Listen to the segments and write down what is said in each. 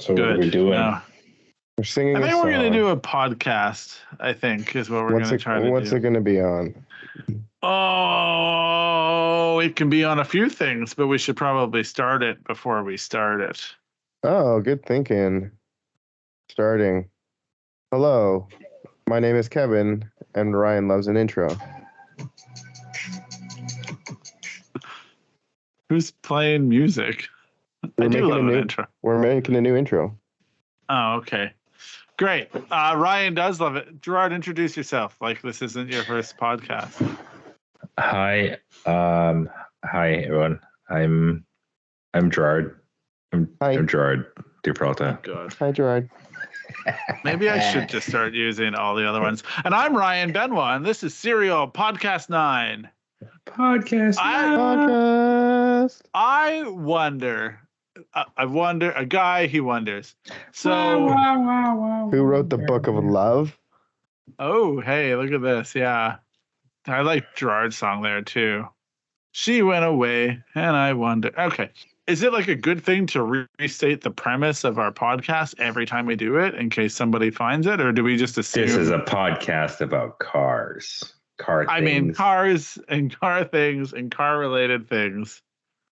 So Good. what are we doing? No. We're singing I a think song. we're going to do a podcast, I think, is what we're going to try to do. What's it going to be on? Oh, it can be on a few things, but we should probably start it before we start it. Oh, good thinking. Starting. Hello, my name is Kevin, and Ryan loves an intro. Who's playing music? I do love an intro. We're making a new intro. Oh, okay. Great. Ryan does love it. Gerard, introduce yourself like this isn't your first podcast. Hi. Hi everyone. I'm Gerard. I'm Gerard Oh, God. Hi, Gerard. Maybe I should just start using all the other ones. And I'm Ryan Benoit, and this is SerialPodcastNine. Podcast. I wonder. A guy, he wonders. So, Who wrote the Book of Love? oh, hey, look at this. Yeah. I like Gerard's song there, too. She went away, and I wonder. Okay. Is it like a good thing to restate the premise of our podcast every time we do it in case somebody finds it? Or do we just assume? This is a podcast about cars. I mean, cars and car things and car-related things.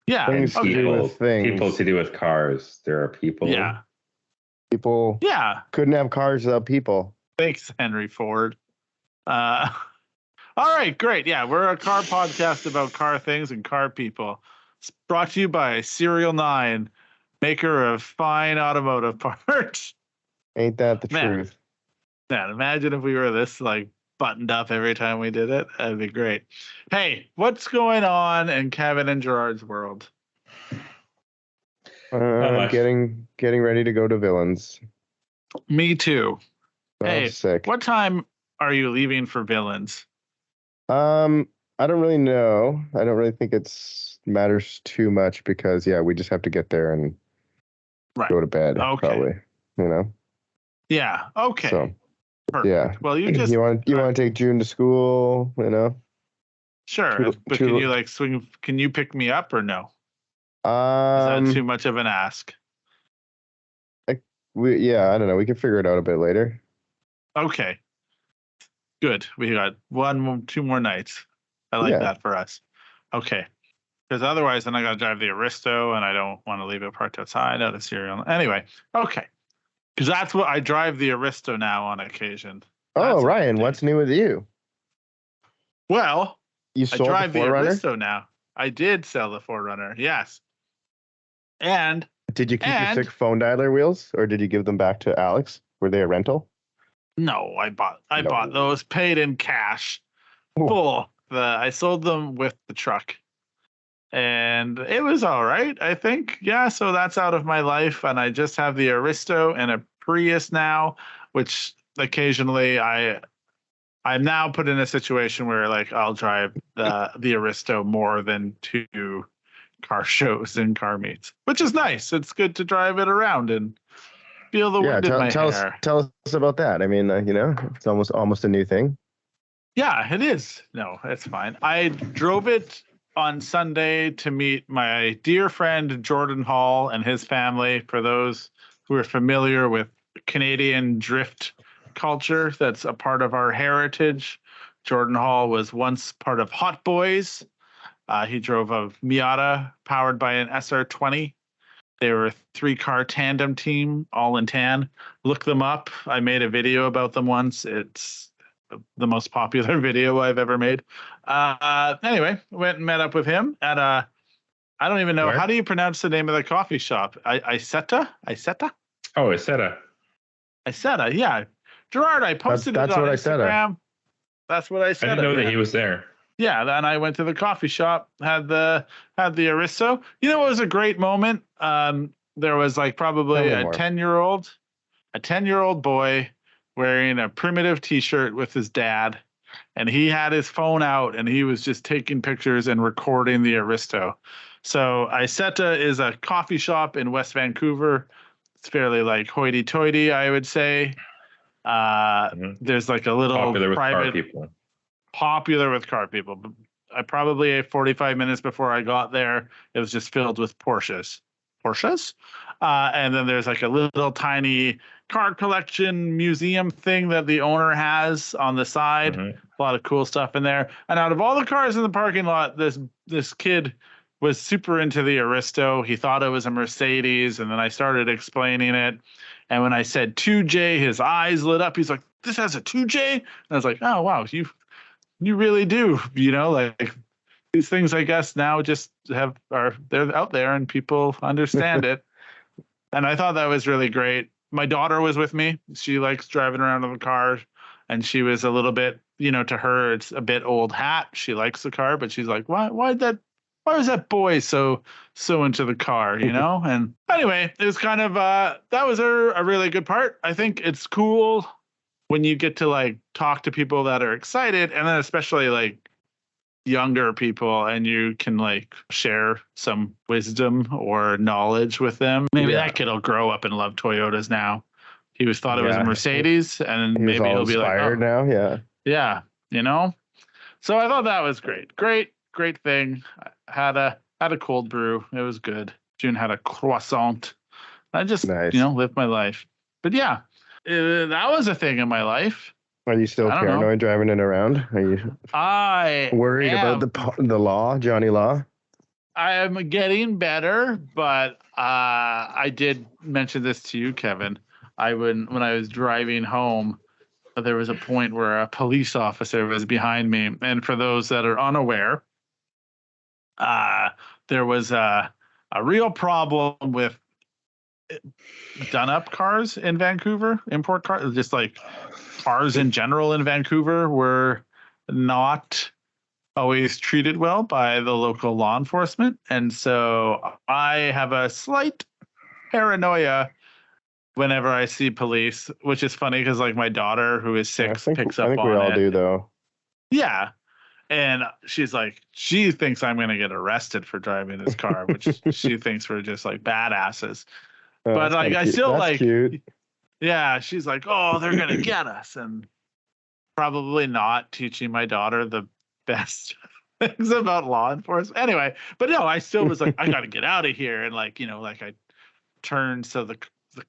Yeah. Things to do with things. People to do with cars. There are people. Yeah. People couldn't have cars without people. Thanks, Henry Ford. All right, great. Yeah, we're a car podcast about car things and car people. It's brought to you by SerialNine, maker of fine automotive parts. Ain't that the truth? Man, imagine if we were this like buttoned up every time we did it. That'd be great. Hey, what's going on in Kevin and Gerard's world? Getting ready to go to Villains. Me too. Hey, sick. What time are you leaving for Villains? I don't really know. I don't really think it's matters too much because we just have to get there and go to bed. Okay. Probably. You know. Yeah. Okay. So, perfect. Yeah. Well, you just you want to take June to school, you know? Sure. But can you like swing? Can you pick me up or no? Is that too much of an ask? I don't know. We can figure it out a bit later. Okay. Good. We got two more nights. I like that for us. Okay. Because otherwise, then I got to drive the Aristo, and I don't want to leave it parked outside out of Serial. Anyway, okay. Because that's what I drive the Aristo now on occasion. Oh, Ryan, what's new with you? Well, you sold I drive the Aristo now. I did sell the 4Runner, yes. And did you keep your sick phone dialer wheels, or did you give them back to Alex? Were they a rental? No, I bought those, paid in cash, full. I sold them with the truck. And it was all right, I think. Yeah, so that's out of my life. And I just have the Aristo and a Prius now, which occasionally I'm now put in a situation where like I'll drive the Aristo more than to car shows and car meets, which is nice. It's good to drive it around and feel the wind in my hair. Tell us about that. I mean, it's almost a new thing. Yeah, it is. No, it's fine. I drove it on Sunday to meet my dear friend Jordan Hall and his family. For those who are familiar with Canadian drift culture, that's a part of our heritage. Jordan Hall was once part of Hot Boys. He drove a Miata powered by an SR20. They were a 3-car tandem team, all in tan. Look them up. I made a video about them once. It's the most popular video I've ever made. Anyway, went and met up with him at I don't even know. Where? How do you pronounce the name of the coffee shop? Isetta? Oh, Isetta. Isetta, yeah. Gerard, I posted it on Instagram. That's what I said. I didn't know that he was there. Yeah, then I went to the coffee shop, had the Aristo. You know, it was a great moment. There was like probably a 10-year-old boy wearing a primitive T-shirt with his dad, and he had his phone out and he was just taking pictures and recording the Aristo. So Isetta is a coffee shop in West Vancouver. It's fairly like hoity-toity, I would say. There's like a little popular with car people. I probably 45 minutes before I got there, it was just filled with Porsches. Porsches. And then there's like a little tiny car collection museum thing that the owner has on the side. Mhm. A lot of cool stuff in there. And out of all the cars in the parking lot, this kid was super into the Aristo. He thought it was a Mercedes, and then I started explaining it. And when I said 2J, his eyes lit up. He's like, "This has a 2J?" And I was like, "Oh wow, you really do." Like these things, I guess, now just they're out there and people understand it. And I thought that was really great. My daughter was with me. She likes driving around in the car, and she was a little bit, to her, it's a bit old hat. She likes the car, but she's like, why was that boy so into the car, And anyway, it was kind of that was a really good part. I think it's cool when you get to like talk to people that are excited, and then especially like younger people, and you can like share some wisdom or knowledge with them. Maybe that kid will grow up and love Toyotas now. He was thought it was a Mercedes, and maybe he'll be like, oh, now. Yeah. So I thought that was great thing. I had a cold brew. It was good. June had a croissant. I just lived my life. But yeah, that was a thing in my life. Are you still paranoid driving it around? Are you worried about the law, Johnny Law? I am getting better, but I did mention this to you, Kevin. When I was driving home, there was a point where a police officer was behind me, and for those that are unaware, there was a real problem with done-up cars in Vancouver, import cars, just like cars in general in Vancouver were not always treated well by the local law enforcement. And so I have a slight paranoia whenever I see police, which is funny because like my daughter, who is 6, picks up on it. I think we all do, though. Yeah. And she's like, she thinks I'm going to get arrested for driving this car, which she thinks we're just like badasses. But like, I still that's like, cute. Yeah, she's like, oh, they're going to get us. And probably not teaching my daughter the best things about law enforcement. Anyway, but no, I still was like, I got to get out of here. And like, like I turned so the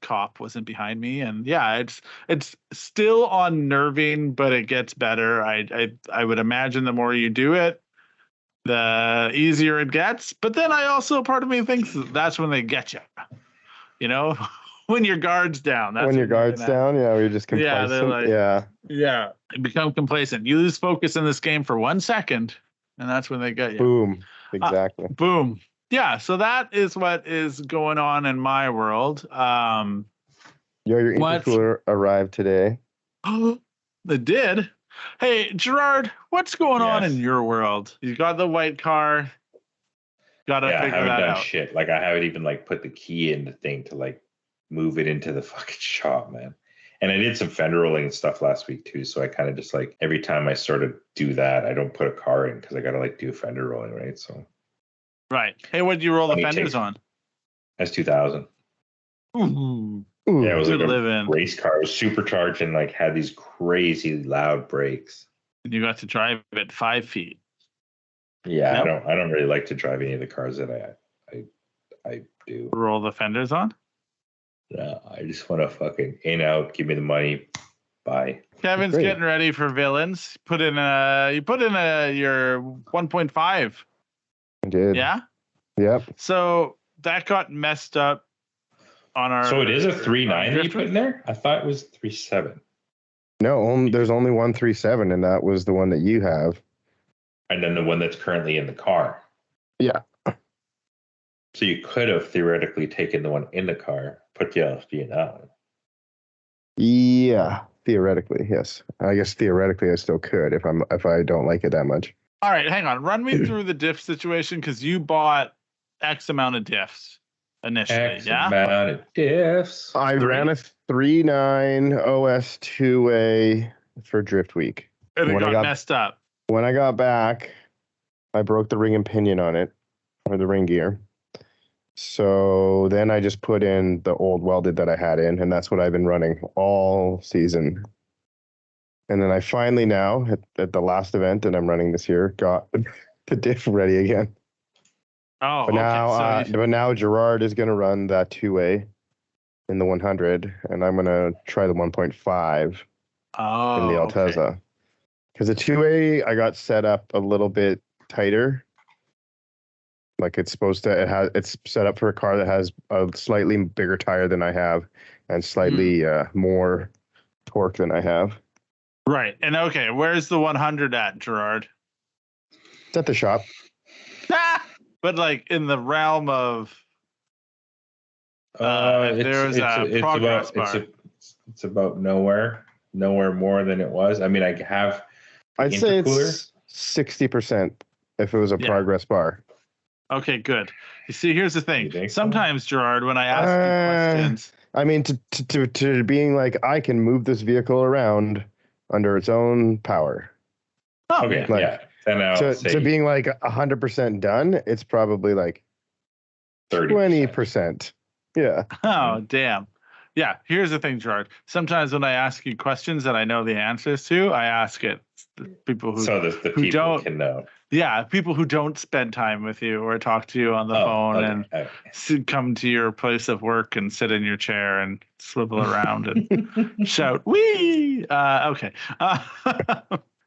cop wasn't behind me. And yeah, it's still unnerving, but it gets better. I would imagine the more you do it, the easier it gets. But then part of me thinks that's when they get you, when your guard's down. That's when your guard's down, you're just complacent. Yeah, they're like, yeah, you become complacent. You lose focus in this game for 1 second, and that's when they get you. Boom. Exactly. Boom. Yeah, so that is what is going on in my world. Your intercooler arrived today. It did. Hey, Gerard, what's going on in your world? You got the white car. Gotta figure that out. I haven't done shit. Like I haven't even like put the key in the thing to like move it into the fucking shop, man. And I did some fender rolling and stuff last week too. So I kind of just like every time I sort of do that, I don't put a car in because I gotta like do fender rolling, right? So right. Hey, what did you roll the fenders on? S2000. Ooh. Yeah, it was like a race car. It was supercharged and like had these crazy loud brakes. And you got to drive it 5 feet. Yeah, yep. I don't really like to drive any of the cars that I do. Roll the fenders on? Yeah, I just want to fucking in out, give me the money, bye. Kevin's getting ready for villains. You put in your 1.5. I did. Yeah? Yep. So that got messed up on our. So it is a 3.9 that you put in there? I thought it was 3.7. No, there's only one 3.7, and that was the one that you have. And then the one that's currently in the car. Yeah. So you could have theoretically taken the one in the car, put the LFD out. Yeah, theoretically, yes. I guess theoretically I still could if I don't like it that much. All right, hang on. Run me through the diff situation because you bought X amount of diffs initially. X amount of diffs. I ran a 3.9 OS 2A for Drift Week. And it got messed up. When I got back, I broke the ring and pinion on it, or the ring gear. So then I just put in the old welded that I had in, and that's what I've been running all season. And then I finally now, at the last event that I'm running this year, got the diff ready again. Oh, But okay. now, So but now Gerard is going to run that 2-way in the 100, and I'm going to try the 1.5 in the okay. Altezza. Because the 2-way I got set up a little bit tighter. Like it's supposed to, it's set up for a car that has a slightly bigger tire than I have, and slightly more torque than I have. Right. And okay, where's the 100 at, Gerard? It's at the shop. But like in the realm of there's a progress bar. It's about nowhere more than it was. I mean, I have I'd say it's 60% if it was a progress bar. Okay, good. You see, here's the thing. Sometimes, so? Gerard, when I ask you questions, I mean, to being like, I can move this vehicle around under its own power. Oh, okay, like, yeah. Then to being like 100% done, it's probably like 20%. Yeah. Oh, damn. Yeah, here's the thing, Gerard. Sometimes when I ask you questions that I know the answers to, I ask it people who the who people don't can know. Yeah, people who don't spend time with you or talk to you on the phone and come to your place of work and sit in your chair and swivel around and shout, "Wee!" Okay.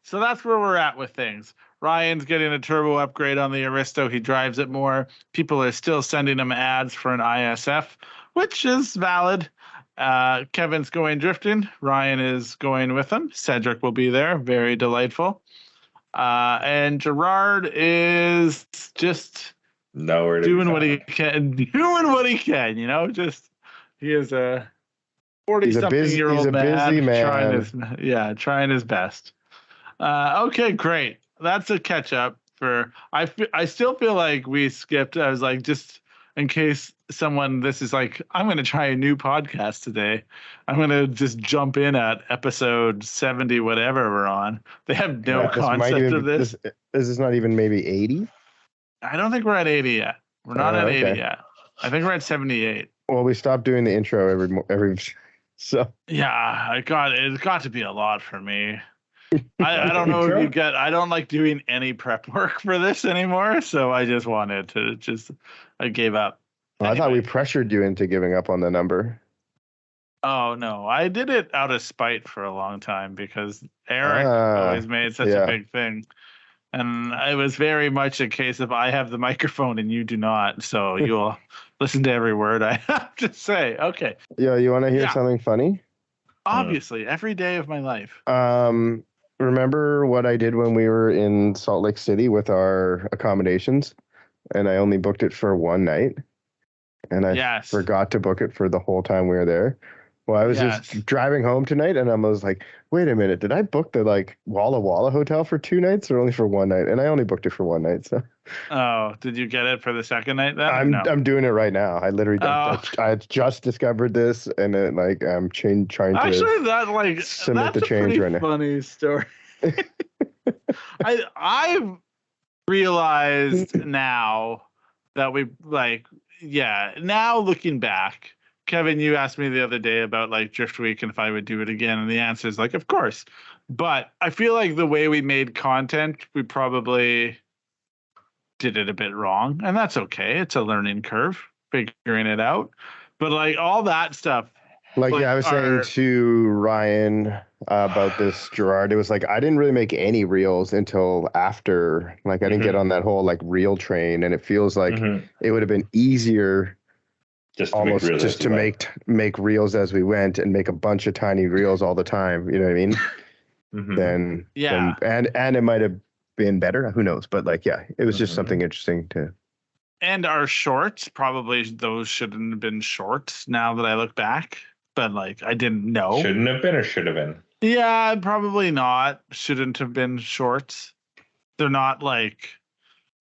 So that's where we're at with things. Ryan's getting a turbo upgrade on the Aristo. He drives it more. People are still sending him ads for an ISF, which is valid. Kevin's going drifting. Ryan is going with him. Cedric will be there. Very delightful. And Gerard is just doing what he can, you know, he is a 40-something-year-old man, trying his best. Okay, great. That's a catch up for, I still feel like we skipped. I was like, just in case this is like, I'm going to try a new podcast today. I'm going to just jump in at episode 70, whatever we're on. They have no concept of this. This is not even maybe 80. I don't think we're at 80 yet. We're not at 80 yet. I think we're at 78. Well, we stopped doing the intro every so. Yeah, it got to be a lot for me. I don't know if you get. I don't like doing any prep work for this anymore, so I just wanted to I gave up. Well, anyway. I thought we pressured you into giving up on the number. Oh no, I did it out of spite for a long time because Eric always made such a big thing, and it was very much a case of I have the microphone and you do not, so you'll listen to every word I have to say. Okay. Yeah, you want to hear something funny? Obviously, every day of my life. Remember what I did when we were in Salt Lake City with our accommodations, and I only booked it for one night, and I forgot to book it for the whole time we were there. Well, I was just driving home tonight, and I was like, wait a minute, did I book the like Walla Walla hotel for 2 nights or only for one night? And I only booked it for one night. So. Oh, did you get it for the second night then? I'm doing it right now. I literally I just discovered this, and I'm trying to actually submit the change right now. Funny story. I've realized now that now looking back. Kevin, you asked me the other day about like Drift Week and if I would do it again, and the answer is like, of course. But I feel like the way we made content, we probably did it a bit wrong, and that's okay. It's a learning curve, figuring it out. But like all that stuff. I was saying to Ryan about this, Gerard, it was like I didn't really make any reels until after. Like I didn't get on that whole like reel train, and it feels like it would have been easier. Just to make reels as we went and make a bunch of tiny reels all the time. You know what I mean? And it might have been better. Who knows? But it was just something interesting to. And our shorts, probably those shouldn't have been shorts now that I look back. But I didn't know. Shouldn't have been or should have been? Yeah, probably not. Shouldn't have been shorts. They're not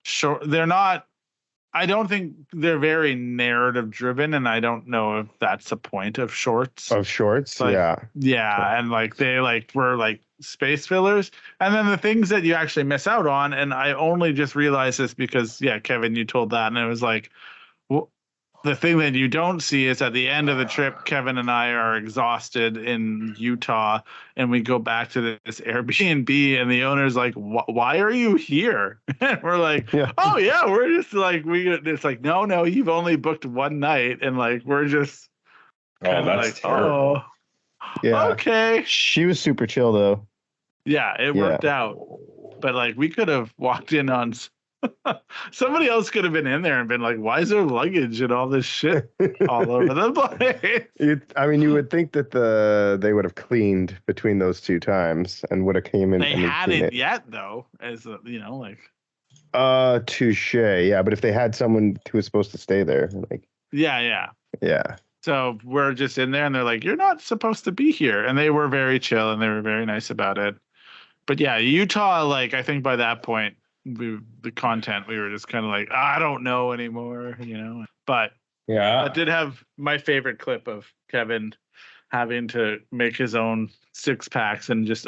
short. They're not. I don't think they're very narrative driven, and I don't know if that's the point of shorts. Yeah. And they were space fillers, and then the things that you actually miss out on. And I only just realized this because Kevin, you told that, and it was like, well, the thing that you don't see is at the end of the trip, Kevin and I are exhausted in Utah, and we go back to this Airbnb, and the owner's like, "Why are you here?" And we're like, "Oh yeah, we're just like It's like, no, you've only booked one night, and like we're just." Oh, that's like, terrible. Yeah. Okay. She was super chill though. Yeah, it worked out. But like we could have walked in on somebody else could have been in there and been like, why is there luggage and all this shit all over the place? You would think that they would have cleaned between those two times and would have came in. They hadn't yet though, as like. Touche. Yeah, but if they had someone who was supposed to stay there, like. Yeah. Yeah. So we're just in there, and they're like, "You're not supposed to be here," and they were very chill and they were very nice about it. But yeah, Utah, like I think by that point, the content we were just kind of like, I don't know anymore, But yeah, I did have my favorite clip of Kevin having to make his own 6-packs and just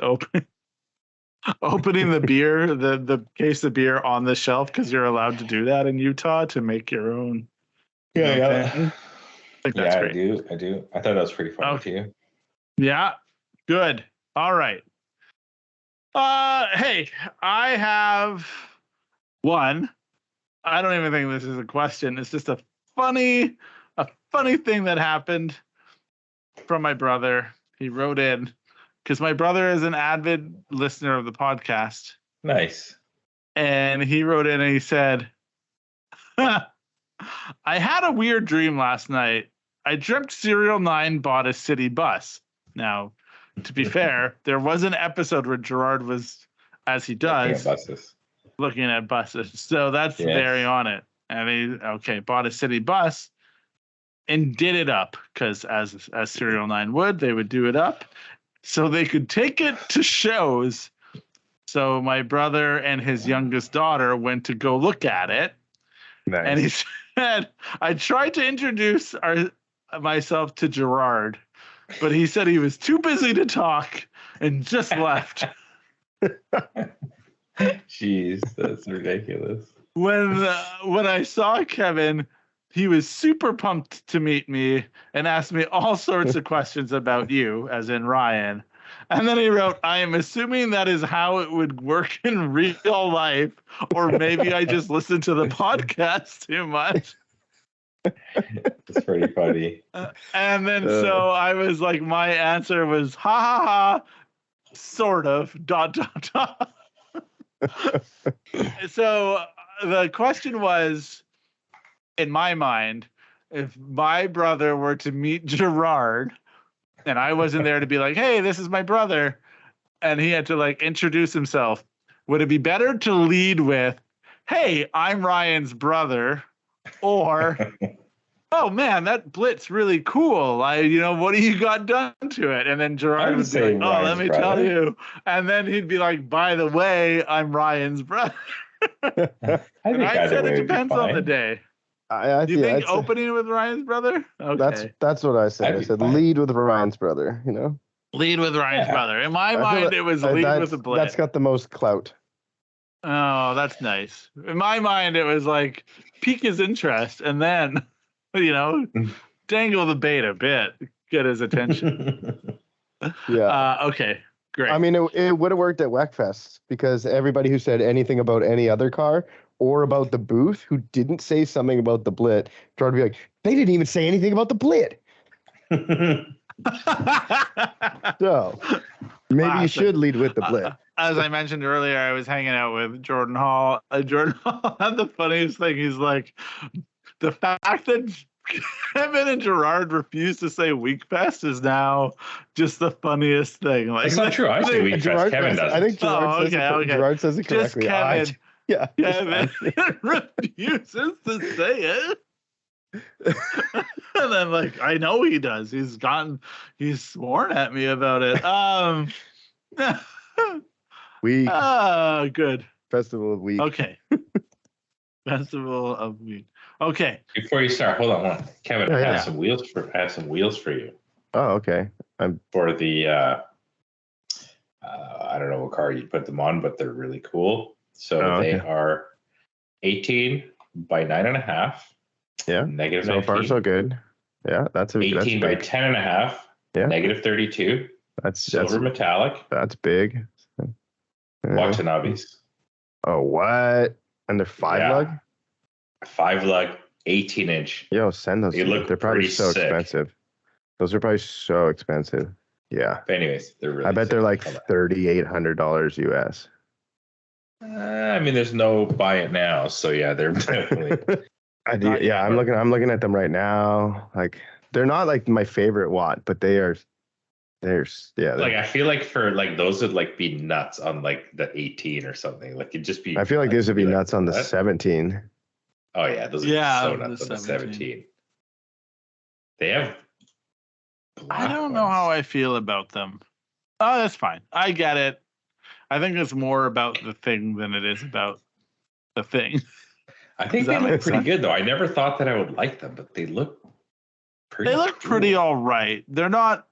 opening the beer, the case of beer on the shelf, because you're allowed to do that in Utah to make your own. Yeah. I think that's great. I do. I thought that was pretty funny too. Yeah, good. All right. Hey, I have one. I don't even think this is a question. It's just a funny thing that happened from my brother. He wrote in because my brother is an avid listener of the podcast. Nice. And he wrote in and he said, I had a weird dream last night. I dreamt SerialNine bought a city bus. Now, to be fair, there was an episode where Gerard was, as he does, looking at buses. So that's very on it. And he, bought a city bus and did it up because as SerialNine would, they would do it up so they could take it to shows. So my brother and his youngest daughter went to go look at it. Nice. And he said, I tried to introduce myself to Gerard, but he said he was too busy to talk and just left. Jeez, that's ridiculous. When I saw Kevin, he was super pumped to meet me and asked me all sorts of questions about you, as in Ryan. And then he wrote, I am assuming that is how it would work in real life, or maybe I just listened to the podcast too much. It's pretty funny. And then so I was like, my answer was, ha ha ha, sort of, ... So the question was, in my mind, if my brother were to meet Gerard and I wasn't there to be like, hey, this is my brother, and he had to like introduce himself, would it be better to lead with, hey, I'm Ryan's brother, or oh man, that Blitz really cool. What do you got done to it? And then Gerard would be like, oh, let me tell you. And then he'd be like, by the way, I'm Ryan's brother. I said it depends on the day. Do you think opening with Ryan's brother? Okay. That's what I said. I said lead with Ryan's brother, Lead with Ryan's brother. In my mind, it was lead with the Blitz. That's got the most clout. Oh, that's nice. In my mind, it was like pique his interest and then, dangle the bait a bit, get his attention. Yeah. Okay, great. I mean, it would have worked at WECFest because everybody who said anything about any other car or about the booth who didn't say something about the Blit tried to be like, they didn't even say anything about the Blit. So maybe you should lead with the Blit. As I mentioned earlier, I was hanging out with Jordan Hall. Jordan Hall had the funniest thing. He's like, the fact that Kevin and Gerard refused to say Weekfest is now just the funniest thing. Like, it's not true. I say Weekfest. Kevin does. I think Gerard says it correctly. Just Kevin. Kevin refuses to say it. And I'm like, I know he does. He's sworn at me about it. Week. Good. Festival of Week. Okay. Festival of Week. Okay. Before you start, hold on one. Kevin, I have some wheels for you. Oh, okay. For the I don't know what car you put them on, but they're really cool. So they are 18 by 9.5. Yeah. Negative So 19. far, so good. Yeah, that's 18 by big. 10.5. Yeah. Negative 32. Silver metallic. That's big. Watanabe's. Oh, what? And they're 5 lug? 5 lug, 18-inch. Yo, send those. They look they're probably pretty so sick. expensive. Those are probably so expensive. Yeah. But anyways, they're really I bet sick. they're like $3,800 US. I mean, there's no buy it now, so yeah, they're definitely. I'm looking at them right now. Like, they're not like my favorite watt, but they're Like, I feel like for like those would like be nuts on like the 18 or something. Like, it'd just be. I feel like these would be nuts on the 17. Oh yeah, those are so nuts on the 17. They have. I don't know how I feel about them. Oh, that's fine. I get it. I think it's more about the thing than it is about the thing. I think they look pretty good though. I never thought that I would like them, but they look pretty. They look pretty all right. They're not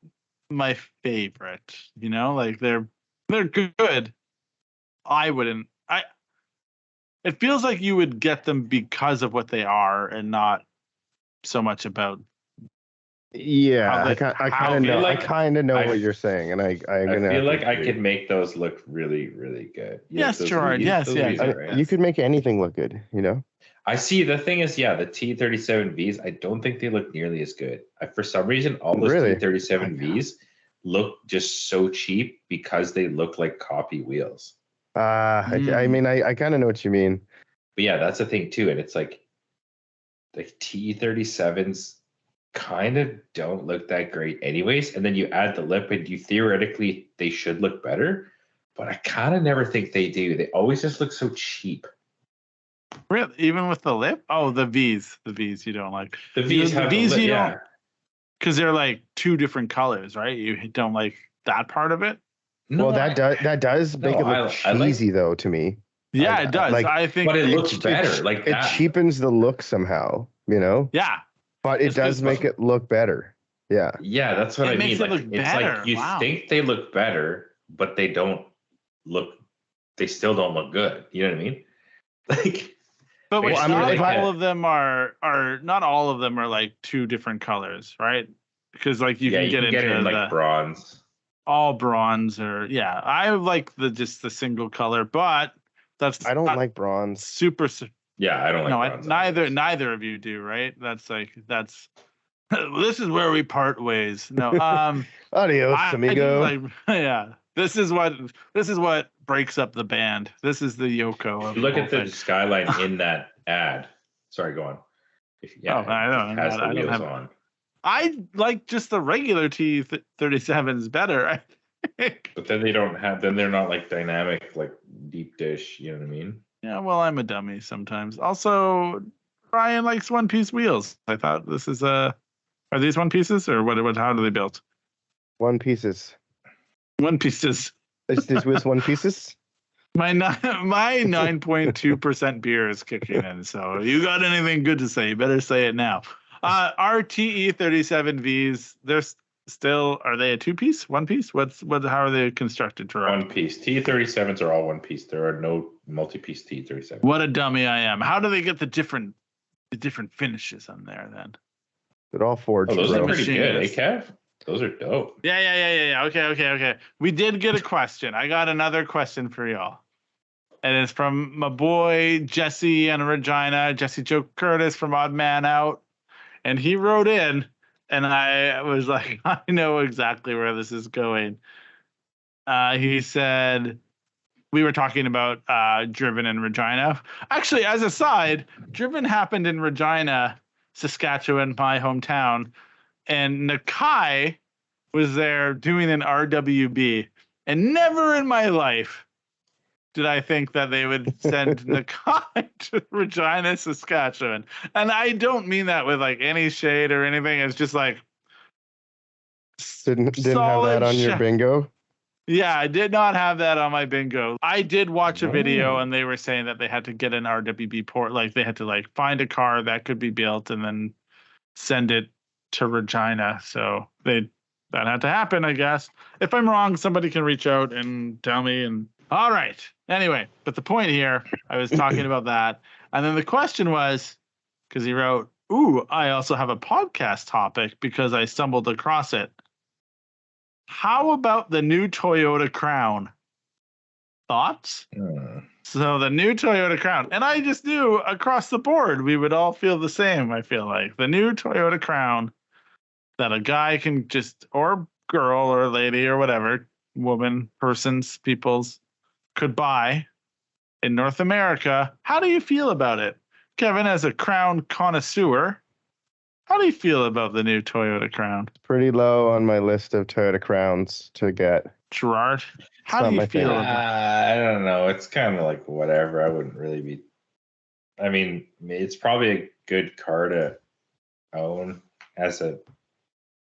my favorite, you know, like they're good. I wouldn't. It feels like you would get them because of what they are and not so much about. Yeah, I kind of know what you're saying, and I feel like I could make those look really, really good. Yes, Gerard. Yes. You could make anything look good, you know. I see. The thing is, the T37Vs, I don't think they look nearly as good. For some reason, all those T37Vs look just so cheap because they look like copy wheels. I mean, I kind of know what you mean. But yeah, that's the thing too, and it's like T37s kind of don't look that great anyways, and then you add the lip and they should look better, but I kind of never think they do. They always just look so cheap. Even with the lip? Oh, the V's you don't like. The V's have the lip, yeah, because they're like two different colors, right? You don't like that part of it. No, well, that does make it look cheesy though to me. Yeah, it does. I think, but it looks better. Like it cheapens the look somehow, you know. Yeah. But it does make it look better. Yeah. Yeah, that's what I mean. Like, it's better. Like you think they look better, but they still don't look good. You know what I mean? Like, but not all of them are like two different colors, right? Because like you can get into like bronze. All bronze I like the single color, but I don't like bronze. Super. Yeah, I don't like bronze. Neither of you do, right? That's this is where we part ways. No, adios, amigo. This is what breaks up the band. This is the Yoko. Look at the skyline in that ad. Sorry, go on. I don't have on. I like just the regular T37s better. But then they're not like dynamic, like deep dish. You know what I mean? Yeah, well, I'm a dummy sometimes. Also, Ryan likes one-piece wheels. I thought this is are these one pieces or what? How are they built? One pieces. One pieces. Is this with one pieces? My 9.2% beer is kicking in. So you got anything good to say? You better say it now. Our TE37Vs, they're still, are they a two-piece, one piece? How are they constructed? For one piece. T37s are all one piece. There are no multi-piece T37s. What a dummy I am. How do they get the different finishes on there then? They're all forged. Oh, those are pretty good, Kev? Those are dope. Yeah. Okay. We did get a question. I got another question for y'all. And it's from my boy Jesse and Regina, Jesse Joe Curtis from Odd Man Out. And he wrote in, and I was like, I know exactly where this is going. He said, we were talking about Driven in Regina. Actually, as a side, Driven happened in Regina, Saskatchewan, my hometown. And Nakai was there doing an RWB. And never in my life did I think that they would send Nakai to Regina, Saskatchewan. And I don't mean that with like any shade or anything. It's just like didn't have that on your bingo. Yeah, I did not have that on my bingo. I did watch a video and they were saying that they had to get an RWB port. Like they had to like find a car that could be built and then send it to Regina. So that had to happen, I guess. If I'm wrong, somebody can reach out and tell me. And all right. Anyway, but the point here, I was talking about that. And then the question was, because he wrote, Ooh, I also have a podcast topic because I stumbled across it. How about the new Toyota Crown? Thoughts? So the new Toyota Crown, and I just knew across the board we would all feel the same. I feel like the new Toyota Crown that a guy can just, or girl or lady or whatever, woman, persons, peoples could buy in North America. How do you feel about it? Kevin, as a Crown connoisseur, how do you feel about the new Toyota Crown? Pretty low on my list of Toyota Crowns to get. Gerard, how not do you my feel favorite. about I don't know. It's kind of like whatever. I wouldn't really be. I mean, it's probably a good car to own as a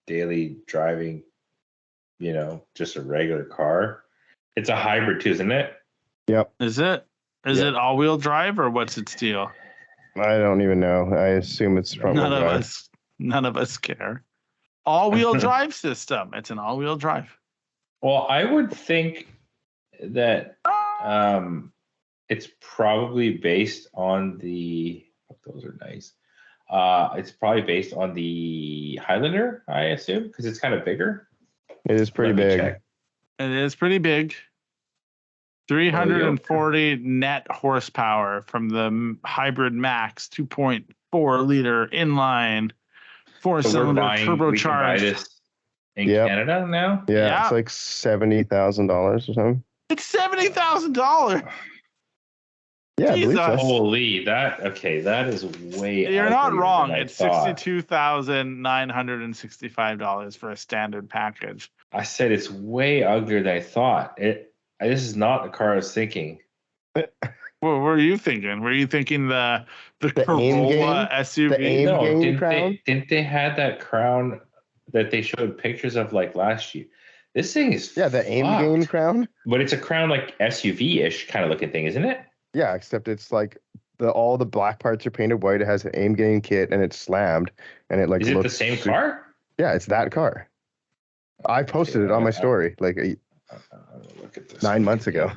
daily driving, just a regular car. It's a hybrid too, isn't it? Yep. Is it all-wheel drive or what's its deal? I don't even know. I assume it's front wheel drive. None of us care. All-wheel drive system. It's an all-wheel drive. Well, I would think that it's probably based on the. Those are nice. It's probably based on the Highlander, I assume, because it's kind of bigger. It is pretty big. It is pretty big. 340 net horsepower from the Hybrid Max 2.4 liter inline four-cylinder turbocharged. We can buy this in Canada now? Yeah, it's like $70,000 or something. It's $70,000. Yeah, I believe so. Holy, that is way. You're not wrong. It's $62,965 for a standard package. I said it's way uglier than I thought. This is not the car I was thinking. What were you thinking? Were you thinking the Corolla SUV? The AIM Crown? Didn't they have that Crown that they showed pictures of like last year? This thing is the AIM Game Crown. But it's a Crown like SUV-ish kind of looking thing, isn't it? Yeah, except it's like all the black parts are painted white. It has an AIM game kit and it's slammed, and it like is it the same car? Yeah, it's that car. I posted it on my story like look at this 9 months ago.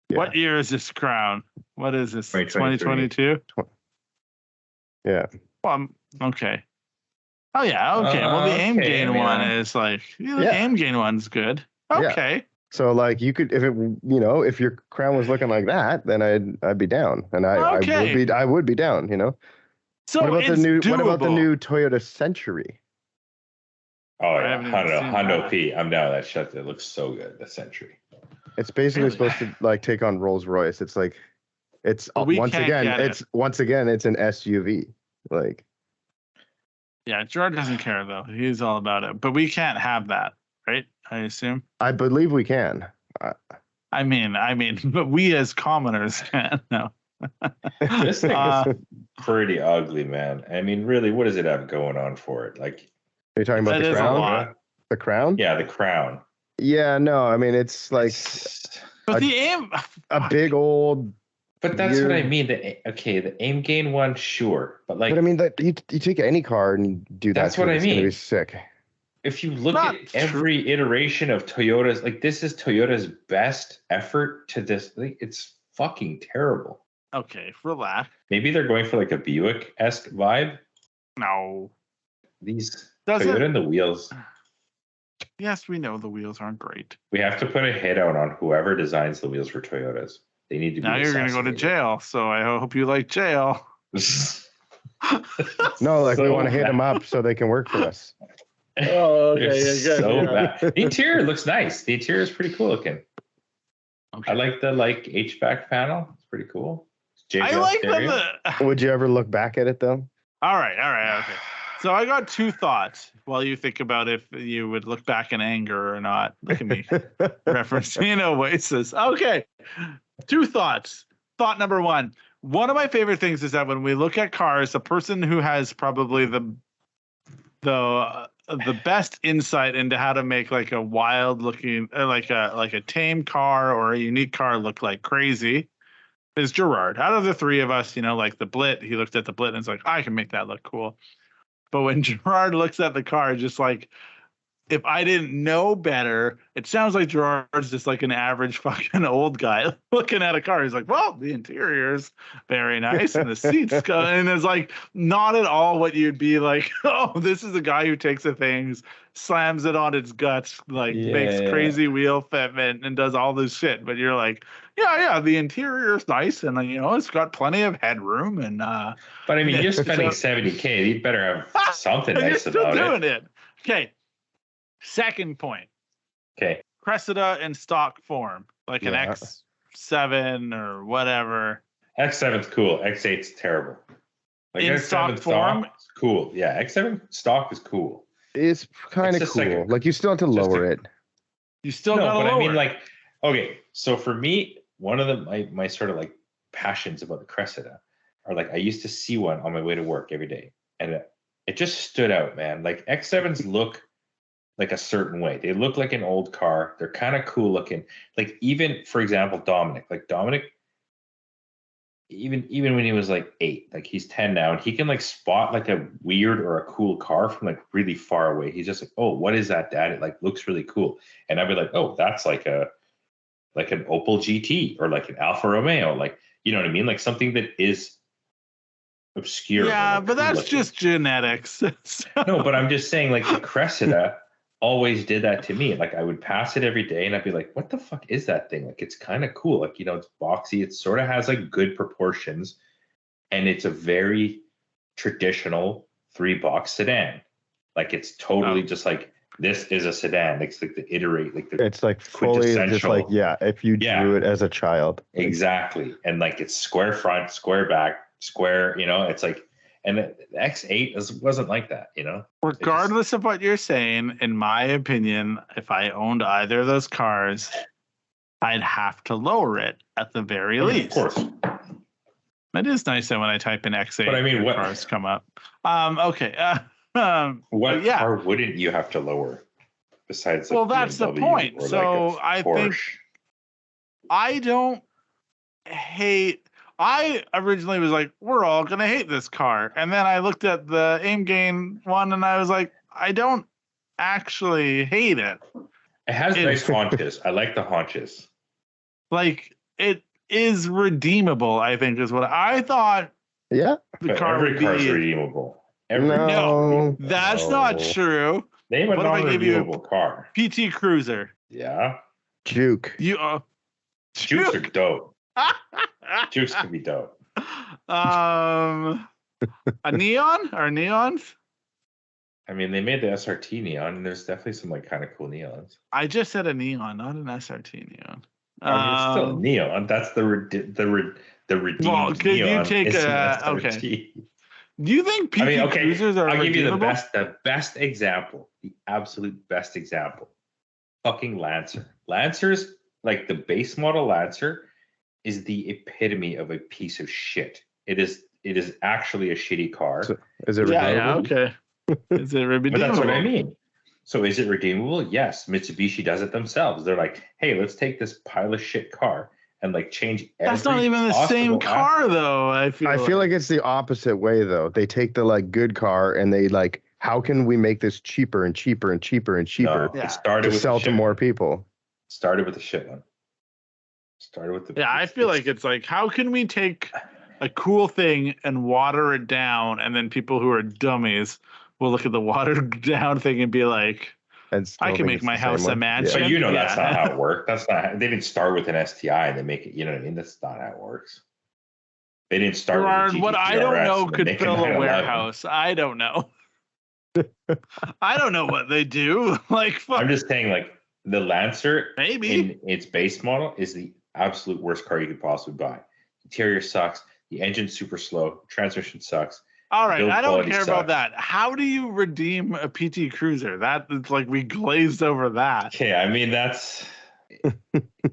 Yeah. What year is this Crown? What is this? 2022? Yeah. Well, okay. Oh yeah. Okay. Well, the AIM Gain one is like the AIM Gain one's good. Okay. Yeah. So like you could, if it, if your Crown was looking like that, then I'd be down, and I would be down. So what about it's doable. What about the new Toyota Century? Oh yeah, Hondo P. I'm down with that shit. It looks so good. The Century. It's basically supposed to like take on Rolls Royce. It's like, once again it's an SUV. Like. Yeah, Gerard doesn't care though. He's all about it. But we can't have that, right? I assume. I believe we can. I mean, but we as commoners can. No. This thing is pretty ugly, man. I mean, really, what does it have going on for it? Like, are you talking about the Crown? The Crown? Yeah, the Crown. Yeah, no, I mean it's like but the AIM a big old. But that's what I mean. The AIM Gain one, sure, but like. But I mean that you take any car and you do that. That's what I mean. It's gonna be sick. If you look at every iteration of Toyota's, like this is Toyota's best effort to this. Like, it's fucking terrible. Okay, relax. Maybe they're going for like a Buick-esque vibe. No. Toyota and the wheels. Yes, we know the wheels aren't great. We have to put a hit out on whoever designs the wheels for Toyotas. They need to be. Now you're going to go to jail, so I hope you like jail. No, like we want to hit them up so they can work for us. Oh, okay. Yeah, so bad. The interior looks nice. The interior is pretty cool looking. Okay. I like the HVAC panel. It's pretty cool. I like them. Would you ever look back at it though? All right. Okay. So I got two thoughts while you think about if you would look back in anger or not. Look at me referencing Oasis. Okay. Two thoughts. Thought number one. One of my favorite things is that when we look at cars, the person who has probably the best insight into how to make like a wild looking, like a tame car or a unique car look like crazy is Gerard. Out of the three of us, like the Blit, he looked at the Blit and it's like, I can make that look cool. But when Gerard looks at the car, just like if I didn't know better, it sounds like Gerard's just like an average fucking old guy looking at a car. He's like, well, the interior's very nice and the seats go, and it's like not at all what you'd be like, oh, this is a guy who takes the things, slams it on its guts, like makes crazy wheel fitment and does all this shit. But you're like, yeah, the interior's nice and it's got plenty of headroom and But I mean, you're spending $70K. You better have something nice you're still about doing it. Okay. Second point. Okay. Cressida in stock form, like an X7 or whatever. X7's cool. X8's terrible. Like in X7 stock form, is cool. Yeah, X7 stock is cool. It's kind of cool. Like you still have to lower it. You still got to lower. I mean, like, okay. So for me, one of my sort of like passions about the Cressida are like I used to see one on my way to work every day, and it just stood out, man. Like X7s look like a certain way. They look like an old car. They're kind of cool looking. Like even, for example, Dominic, even when he was like 8, like he's 10 now, and he can like spot like a weird or a cool car from like really far away. He's just like, oh, what is that, Dad? It like looks really cool. And I'd be like, oh, that's like an Opel GT or like an Alfa Romeo. Like, you know what I mean? Like something that is obscure. Yeah, but that's just genetics. No, but I'm just saying like the Cressida always did that to me. Like I would pass it every day and I'd be like, what the fuck is that thing? Like it's kind of cool. Like, it's boxy. It sort of has like good proportions and it's a very traditional 3-box sedan. Like it's totally just like, this is a sedan. It's like the iterate, like it's like fully just like, if you drew it as a child. Exactly. And like it's square front, square back, square, it's like, and the X8 wasn't like that, Regardless of what you're saying, in my opinion, if I owned either of those cars, I'd have to lower it at the very least. Of course. It is nice that when I type in X8, but I mean, what cars come up? Okay. What car wouldn't you have to lower besides? Well, that's the point. So like I think I don't hate. I originally was like, we're all going to hate this car. And then I looked at the Aim Gain one and I was like, I don't actually hate it. It has nice haunches. I like the haunches. Like, it is redeemable, I think, is what I thought. Yeah. Every car is redeemable. No, that's not true. Name a non-redeemable car. PT Cruiser. Yeah. Juke. Jukes are dope. Jukes can be dope. A neon or neons? I mean, they made the SRT neon, and there's definitely some like kind of cool neons. I just said a neon, not an SRT neon. It's still a neon. That's the redeemed well, could neon. You take okay. Do you think PT Cruisers are I'll give you redeemable? the best example, the absolute best example. Fucking Lancer. Lancer's like the base model Lancer is the epitome of a piece of shit. It is actually a shitty car. So, is it redeemable? Yeah, okay. Is it redeemable? But that's what I mean. So is it redeemable? Yes. Mitsubishi does it themselves. They're like, hey, let's take this pile of shit car and like change every That's not even the same car though. I feel like it's the opposite way though. They take the like good car and they like, how can we make this cheaper and cheaper and cheaper and cheaper to sell to more people? Started with the shit one. I feel like it's like, how can we take a cool thing and water it down, and then people who are dummies will look at the watered down thing and be like, I can make my house a mansion. But that's not how it worked. That's not. They didn't start with an STI and they make it. You know what I mean? That's not how it works. They didn't start with a what I don't know could fill a warehouse. I don't know. I don't know what they do. Like, fuck. I'm just saying, like the Lancer, maybe in its base model, is the absolute worst car you could possibly buy. Interior sucks. The engine's super slow. Transmission sucks. All right, I don't care about that. How do you redeem a PT Cruiser? That is like we glazed over that. Okay, I mean that's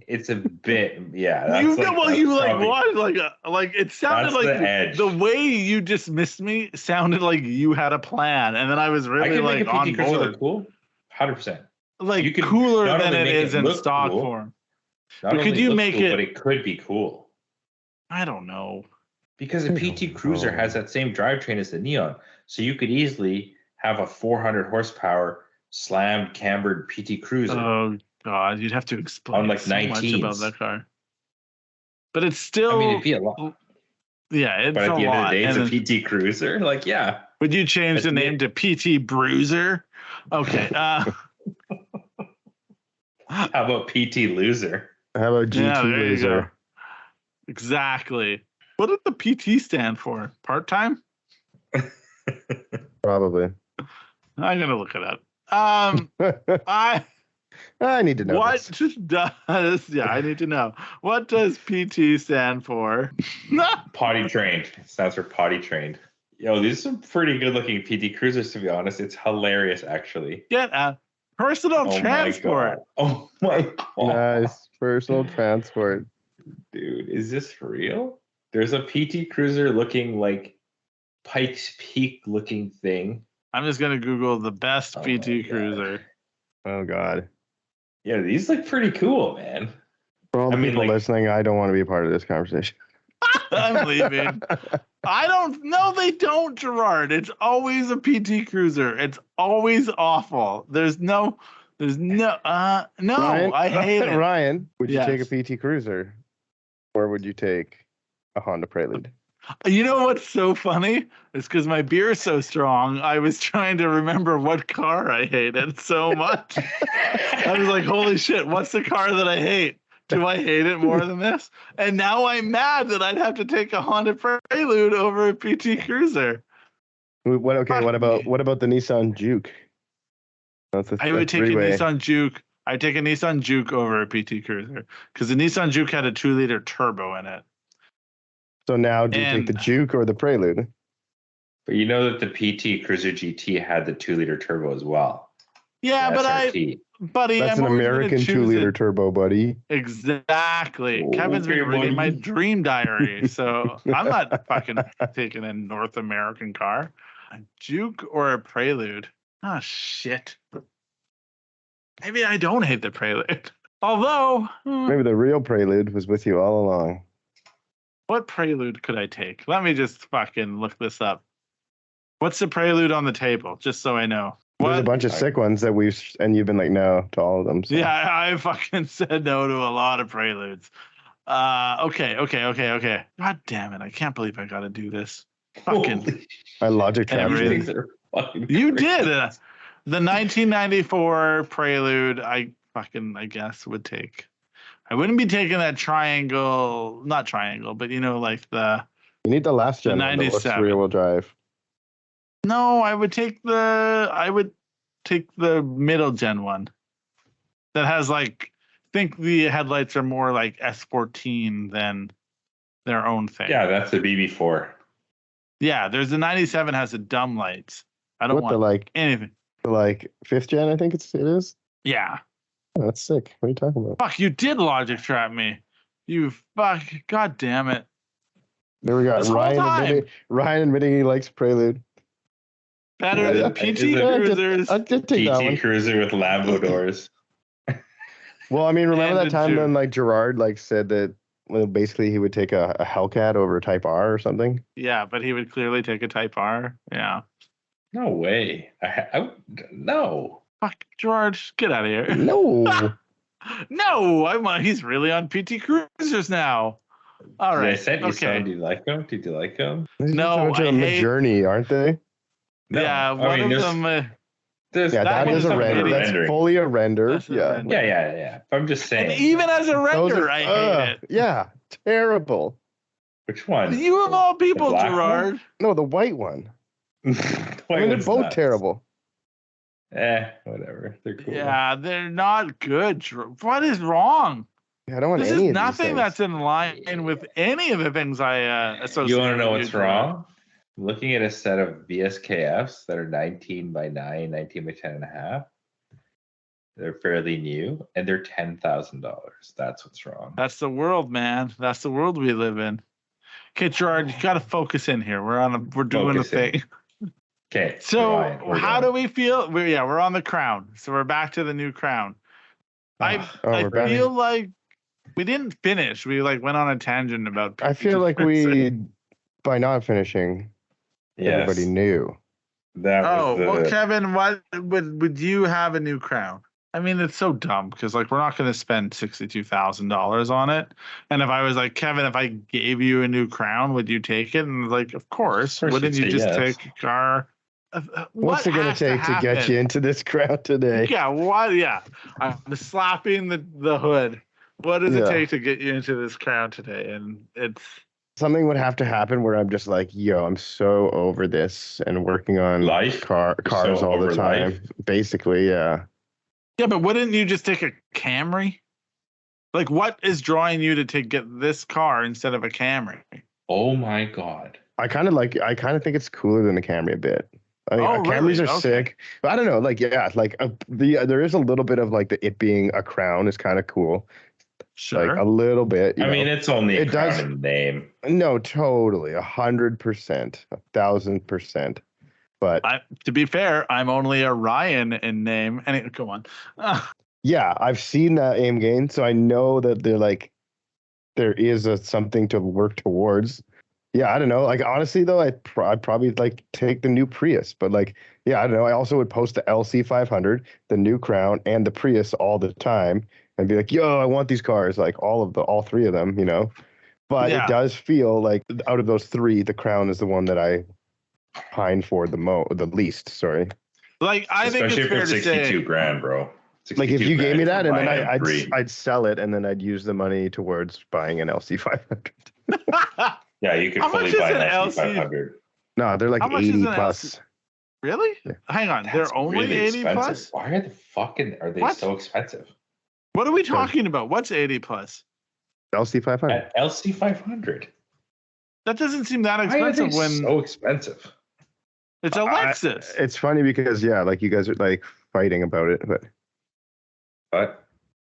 it's a bit it sounded like the way you dismissed me sounded like you had a plan, and then I was really like on board. Cool, 100%. Like cooler than it is in stock form. But could you make it? But it could be cool. I don't know. Because a PT Cruiser has that same drivetrain as the Neon. So you could easily have a 400 horsepower slammed cambered PT Cruiser Oh God, you'd have to explain on like so much 19s. about that car. But it's still. I mean, it'd be a lot. Yeah, it's But at a the end of the lot. day, it's And a PT Cruiser. Like, yeah. would you change the name to PT Bruiser? Okay. How about PT Loser? How about GT yeah, there you go. Loser? Exactly. What did the PT stand for? Part-time? Probably. I'm gonna look it up. I need to know. what This. does I need to know. What does PT stand for? Potty trained. It stands for potty trained. Yo, these are some pretty good looking PT Cruisers, to be honest. It's hilarious, actually. Get a personal Oh transport. Oh my God. Nice personal transport. Dude, is this for real? There's a PT Cruiser looking like Pikes Peak looking thing. I'm just gonna Google the best Oh my PT God. Cruiser. Oh God. Yeah, these look pretty cool, man. For all the I mean, people like- listening, I don't want to be a part of this conversation. I'm leaving. I don't. No, they don't, Gerard. It's always a PT Cruiser. It's always awful. There's no. No. Ryan, I hate it. Ryan, would you Yes. take a PT Cruiser, or would you take a Honda Prelude? You know what's so funny? It's because my beer is so strong. I was trying to remember what car I hated so much. I was like, holy shit, what's the car that I hate? Do I hate it more than this? And now I'm mad that I'd have to take a Honda Prelude over a PT Cruiser. What? Okay. Fuck What about me. the Nissan Juke? That's a I would take a three-way. Nissan Juke. I'd take a Nissan Juke over a PT Cruiser because the Nissan Juke had a 2-liter turbo in it. So now, do you And- take the Juke or the Prelude? But you know that the PT Cruiser GT had the 2-liter turbo as well. Yeah, The but SRT. buddy, That's I'm an always gonna American choose 2-liter it. turbo, buddy. Exactly. Oh, Kevin's been okay, reading my buddy. dream diary, so I'm not fucking taking a North American car. A Juke or a Prelude? Oh shit. Maybe I don't hate the Prelude. Although, Maybe the real Prelude was with you all along. what Prelude could I take? Let me just fucking look this up. What's the Prelude on the table? Just so I know. There's a What? bunch of sick ones that and you've been like no to all of them. So. Yeah, I fucking said no to a lot of Preludes. Okay. God damn it! I can't believe I got to do this. Fucking, Holy I logic Everything. trapped these you. things are fucking you crazy. did. The 1994 Prelude. I guess would take. I wouldn't be taking that triangle, not triangle, but you know, like the. You need the last The gen one that looks 97. rear-wheel drive. No, I would take the middle gen one. That has like, I think the headlights are more like S14 than their own thing. Yeah, that's the BB4. Yeah, there's the 97 has the dumb lights. I don't What the want anything. fifth gen? I think it is. Yeah. Oh, that's sick. What are you talking about? Fuck, you did logic trap me. You fuck. God damn it. There we go. This whole Ryan admitting he likes Prelude. Better Yeah, than yeah. PT Is it- Cruisers. I did take that one. PT Cruiser with Lambo doors. Well, I mean, remember And that the time Juke. when like Gerard like said that basically he would take a Hellcat over a Type R or something? Yeah, but he would clearly take a Type R. Yeah. No way. No. Fuck, George, get out of here. No. No, he's really on PT Cruisers now. All right. I sent you okay. some. Do you like them? Did you like them? No, I hate- Journey, aren't they? No. Yeah, one of them. There's, Yeah, That that one is is a a render. That's rendering. fully a render. That's a Yeah. render. Yeah. I'm just saying. And even as a Those render, are- I hate it. Yeah, terrible. Which one? You of all people, black Gerard. No, the white one. I mean, they're both terrible. Whatever. They're cool. Yeah, they're not good. What is wrong? Yeah, I don't want This any is of these nothing things. that's in line with any of the things I associate. You want to know with what's you, Gerard. wrong? I'm looking at a set of VSKFs that are 19 by 9, 19 by 10 and a half. They're fairly new and they're $10,000. That's what's wrong. That's the world, man. That's the world we live in. Okay, Gerard, you got to focus in here. We're doing Focus a in. thing. Okay. So Ryan, we're how done. do we feel? We're on the Crown. So we're back to the new Crown. I we're back. feel like we didn't finish. We like went on a tangent about. I feel like we, by not finishing, Yes. everybody knew. That was well, Kevin, what would you have a new Crown? I mean, it's so dumb because like we're not going to spend $62,000 on it. And if I was like, Kevin, if I gave you a new Crown, would you take it? And like, of course. Wouldn't you just take a car? What's it going to take to get you into this Crown today? Yeah, what? Yeah, I'm slapping the hood. What does it take to get you into this Crown today? And it's something would have to happen where I'm just like, yo, I'm so over this and working on cars all the time. Life. Basically, yeah. Yeah, but wouldn't you just take a Camry? Like, what is drawing you to get this car instead of a Camry? Oh my God. I kind of think it's cooler than the Camry a bit. I mean, Camrys are sick. But I don't know. Like, yeah, like there is a little bit of like it being a Crown is kind of cool. Sure. Like a little bit. I mean, it's only a Crown in name. No, totally. 100%, 1,000%. But to be fair, I'm only a Ryan in name. And go on. Yeah, I've seen that aim gain, so I know that there is something to work towards. Yeah, I don't know. Like honestly, though, I'd probably like take the new Prius, but like, yeah, I don't know. I also would post the LC500, the new Crown, and the Prius all the time, and be like, "Yo, I want these cars!" Like all three of them, you know. But it does feel like out of those three, the Crown is the one that I pine for the least. Sorry. Like I think especially if it's $62,000, bro. Like if you gave me that, and then I'd sell it, and then I'd use the money towards buying an LC500. Yeah, you could fully buy an LC500. No, they're like 80 plus. Really? Yeah. Hang on, they're only really 80 expensive. Plus? Why are they so expensive? What are we talking about? What's 80 plus? LC500. LC500. That doesn't seem that expensive. Why are they so expensive? It's a Lexus. It's funny because like you guys are like fighting about it, but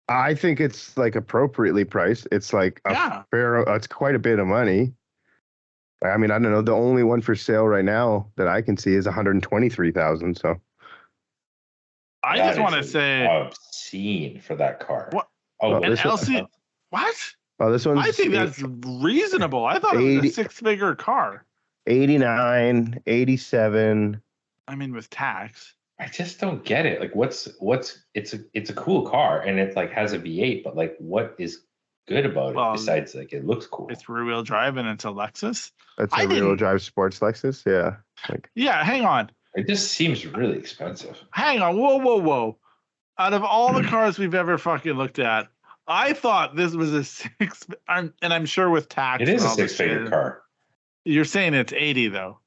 I think it's like appropriately priced. It's like it's quite a bit of money. I mean, I don't know. The only one for sale right now that I can see is $123,000. So I just want to say obscene for that car. What? Oh, an LC? What? Oh, this one's. I think that's reasonable. I thought it was a six-figure car. 89, 87. I mean, with tax. I just don't get it. Like, it's a cool car and it like has a V8, but like, what is good about it besides like it looks cool? It's rear-wheel drive and it's a Lexus. That's a rear-wheel drive sports Lexus. Yeah. Yeah. Hang on. It just seems really expensive. Hang on. Whoa. Out of all the cars we've ever fucking looked at, I thought this was and I'm sure with tax. It is a six-figure car. You're saying it's 80 though.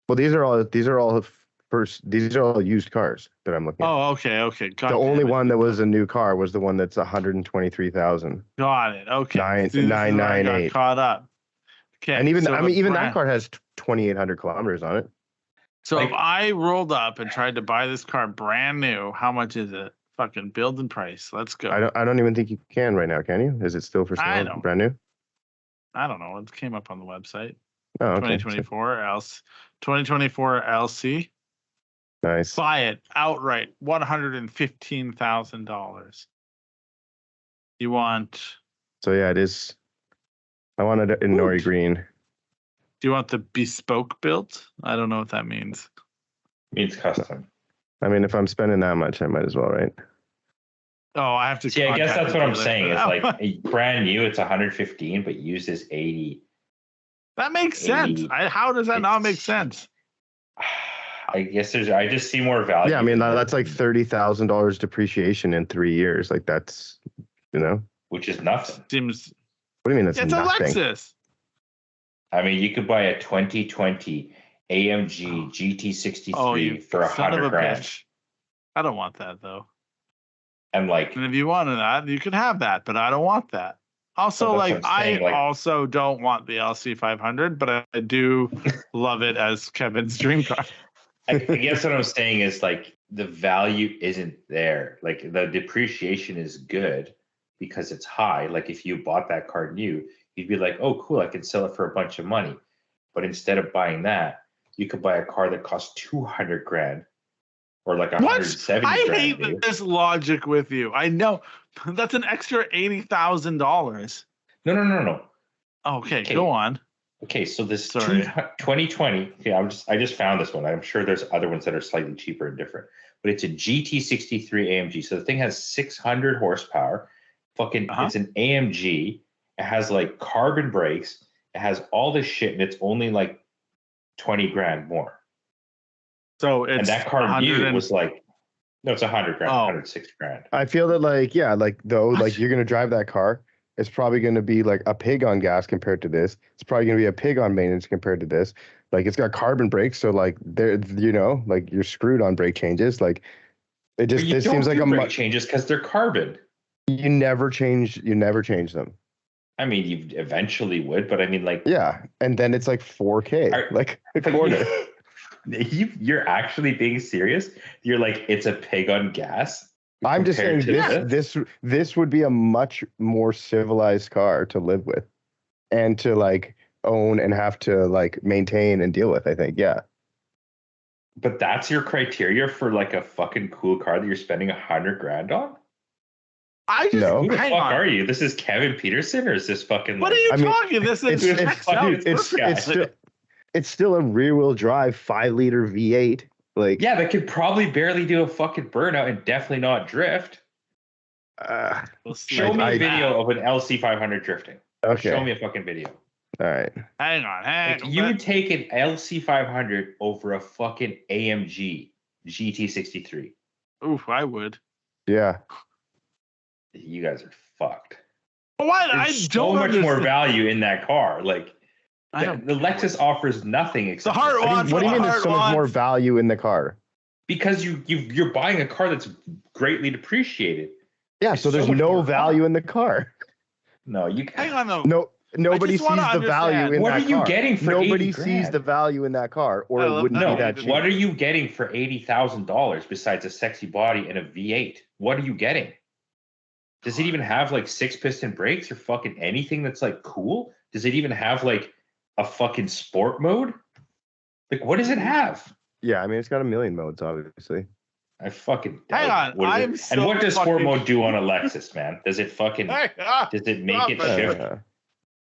Well, these are all used cars that I'm looking at. Oh, okay. The only one that was a new car was the one that's $123,000. Got it. Okay. 998. Caught up. Okay. And even that car has 2,800 kilometers on it. So if I rolled up and tried to buy this car brand new, how much is it? Fucking build and price. Let's go. I don't even think you can right now, can you? Is it still for sale? Brand new? I don't know. It came up on the website. Oh, okay. 2024 LC. Nice. Buy it outright, $115,000. You want? So yeah, it is. I want it in Nori green. Do you want the bespoke built? I don't know what that means. It means custom. I mean, if I'm spending that much, I might as well, right? Oh, I have to. See, I guess that's what I'm saying. It's like brand new, it's 115, but used as 80. That makes sense. How does that not make sense? I guess I just see more value. Yeah, I mean that's like $30,000 depreciation in 3 years. Like that's, which is nothing. Seems. What do you mean? It's nothing? A Lexus. I mean, you could buy a 2020 AMG GT63 for $100,000. I don't want that though. And if you wanted that, you could have that, but I don't want that. Also, also don't want the LC500, but I do love it as Kevin's dream car. I guess what I'm saying is like the value isn't there. Like the depreciation is good because it's high. Like if you bought that car new, you'd be like, oh, cool, I can sell it for a bunch of money. But instead of buying that, you could buy a car that costs $200,000 or like $170,000. I hate this logic with you. I know that's an extra $80,000. No. Okay, go on. Okay, so this Sorry. 2020. Yeah, I just found this one. I'm sure there's other ones that are slightly cheaper and different, but it's a GT63 AMG. So the thing has 600 horsepower. It's an AMG. It has like carbon brakes. It has all this shit, and it's only like 20 grand more. So it's and that car new was like, no, it's 100 grand, 106 grand. I feel that like you're gonna drive that car. It's probably going to be like a pig on gas compared to this. It's probably going to be a pig on maintenance compared to this. Like it's got carbon brakes, so like like you're screwed on brake changes. Like it just this seems like a brake changes because they're carbon. You never change them. I mean, you eventually would, but I mean, like and then it's like 4K, like a quarter. You're actually being serious? You're like, it's a pig on gas? I'm just saying this would be a much more civilized car to live with and to like own and have to like maintain and deal with, I think. Yeah. But that's your criteria for like a fucking cool car that you're spending 100 grand on? Who the fuck are you? This is Kevin Peterson, or is this fucking? What are you talking? This is it's still a rear wheel drive 5-liter V8. Like, yeah, that could probably barely do a fucking burnout and definitely not drift. Show me a video of an LC500 drifting. Okay. Show me a fucking video. All right. Hang on. You would take an LC500 over a fucking AMG GT63. Oof, I would. Yeah. You guys are fucked. What? There's so much more value in that car. Like, the Lexus offers nothing except what do you mean there's so much more value in the car? Because you're buying a car that's greatly depreciated. Yeah, so there's no value in the car. No, you hang on though. No, nobody sees the value in that car. What are you getting for nobody sees the value in that car, or it wouldn't be that cheap. What are you getting for $80,000 besides a sexy body and a V8? What are you getting? Does it even have like 6-piston brakes or fucking anything that's like cool? Does it even have like a fucking sport mode? Like, what does it have? Yeah, I mean, it's got a million modes, obviously. I fucking hang on. And what does sport mode do on a Lexus, man? Does it fucking does it make it shift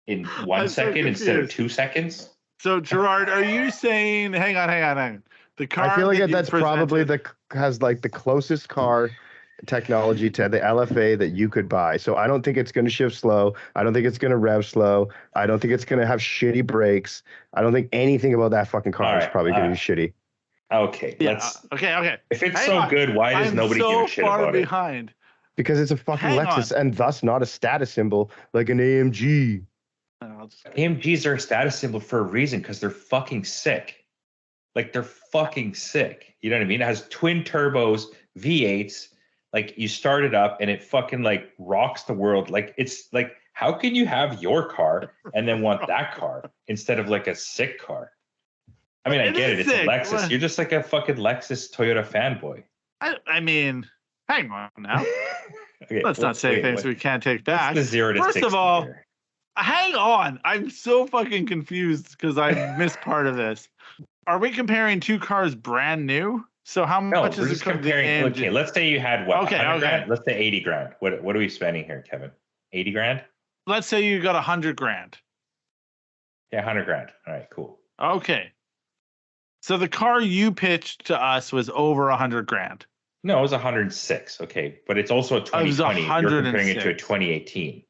in 1 second instead of 2 seconds? So Gerard, are you saying? Hang on. The car. I feel like that's probably has like the closest car technology to the LFA that you could buy. So I don't think it's going to shift slow. I don't think it's going to rev slow. I don't think it's going to have shitty brakes. I don't think anything about that fucking car is probably going to be shitty. Okay, okay. If it's so good, why does nobody give a shit about behind? it? Because it's a fucking Lexus and thus not a status symbol like an AMG. AMGs are a status symbol for a reason, because they're fucking sick. Like, they're fucking sick. You know what I mean? It has twin turbos, V8s. Like, you start it up and it fucking like rocks the world. Like, it's like, how can you have your car and then want that car instead of like a sick car? I mean, I get it. It's a Lexus. You're just like a fucking Lexus Toyota fanboy. I mean, hang on now. Okay, let's not say things we can't take back. What's the 0 to 60 First of all, here? hang on. I'm so fucking confused because I missed part of this. Are we comparing two cars brand new? So how much is it comparing? Okay, let's say you had what? Okay. Grand? Let's say 80 grand. What are we spending here, Kevin? 80 grand? Let's say you got 100 grand. Yeah, 100 grand. All right, cool. Okay. So the car you pitched to us was over 100 grand. No, it was 106. Okay, but it's also a 2020. You're comparing it to a 2018.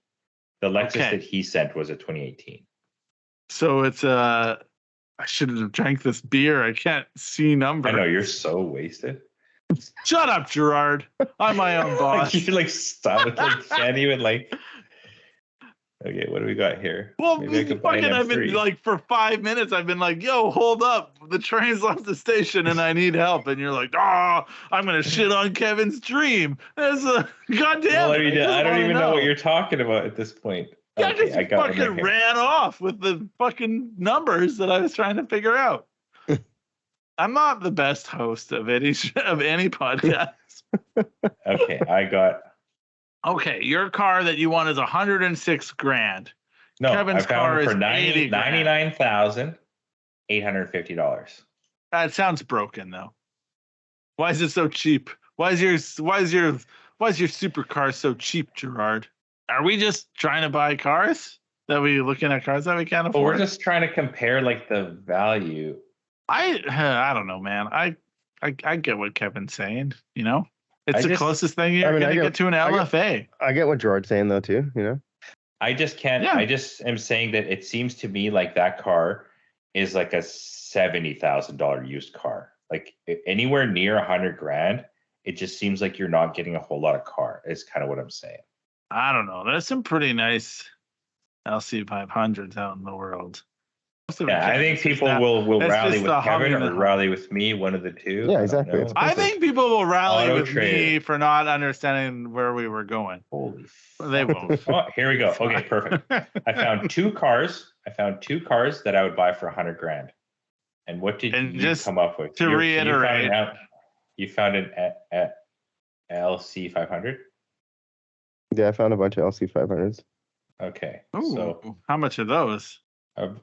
The Lexus that he sent was a 2018. So it's I shouldn't have drank this beer. I can't see numbers. I know, you're so wasted. Shut up, Gerard. I'm my own boss. You're like stop. Like, can't even like. Okay, what do we got here? Well, I've been like for 5 minutes. I've been like, "Yo, hold up! The train's left the station, and I need help." And you're like, "Oh, I'm gonna shit on Kevin's dream." That's a goddamn. Well, I don't even know what you're talking about at this point. Yeah, okay, I fucking ran off with the fucking numbers that I was trying to figure out. I'm not the best host of any podcast. Okay, I got. Okay, your car that you want is 106 grand. No, Kevin's I found it for $99,850. That sounds broken though. Why is it so cheap? Why is your supercar so cheap, Gerard? Are we just trying to buy cars? that we looking at cars that we can't But afford? we're just trying to compare like the value. I don't know, man. I get what Kevin's saying. You know, it's I the just- closest thing you're gonna get to an LFA. I get what Gerard's saying though too. You know. I just can't. Yeah. I just am saying that it seems to me like that car is like a $70,000 used car. Like anywhere near $100,000, it just seems like you're not getting a whole lot of car. Is kind of what I'm saying. I don't know. There's some pretty nice LC500s out in the world. Yeah, I think people will it's rally just with the Kevin Hummer. or rally with me, one of the two. Yeah, I don't exactly. know. It's I think people will rally Auto with trader. me for not understanding where we were going. Holy. They won't. Oh, here we go. Okay, perfect. I found two cars that I would buy for $100,000. And what did And you just come up with? to reiterate, you found an LC500. Yeah, I found a bunch of LC500s. Okay, Ooh, so how much are those?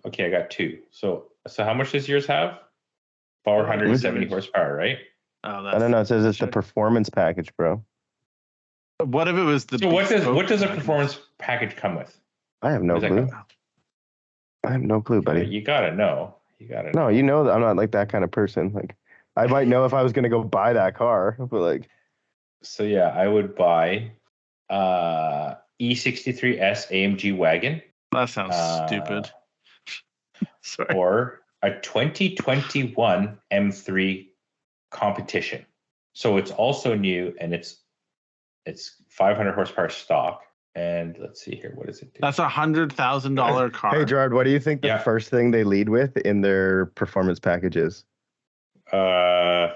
okay, I got two. So how much does yours have? 470 horsepower, right? Oh, I don't know. It says it's the performance package, bro. What if it was the? So what bespoke does a package? performance package come with? I have no What does that clue. come- I have no clue, buddy. You gotta know. You gotta No, know. you know that I'm not like that kind of person. Like, I might know if I was gonna go buy that car, but like, So yeah, I would buy E63S AMG wagon. That sounds stupid. Sorry. Or a 2021 M3 competition. So it's also new and it's 500 horsepower stock. And let's see here, what does it do? That's $100,000 car. hey Gerard, what do you think the Yeah. first thing they lead with in their performance package is? I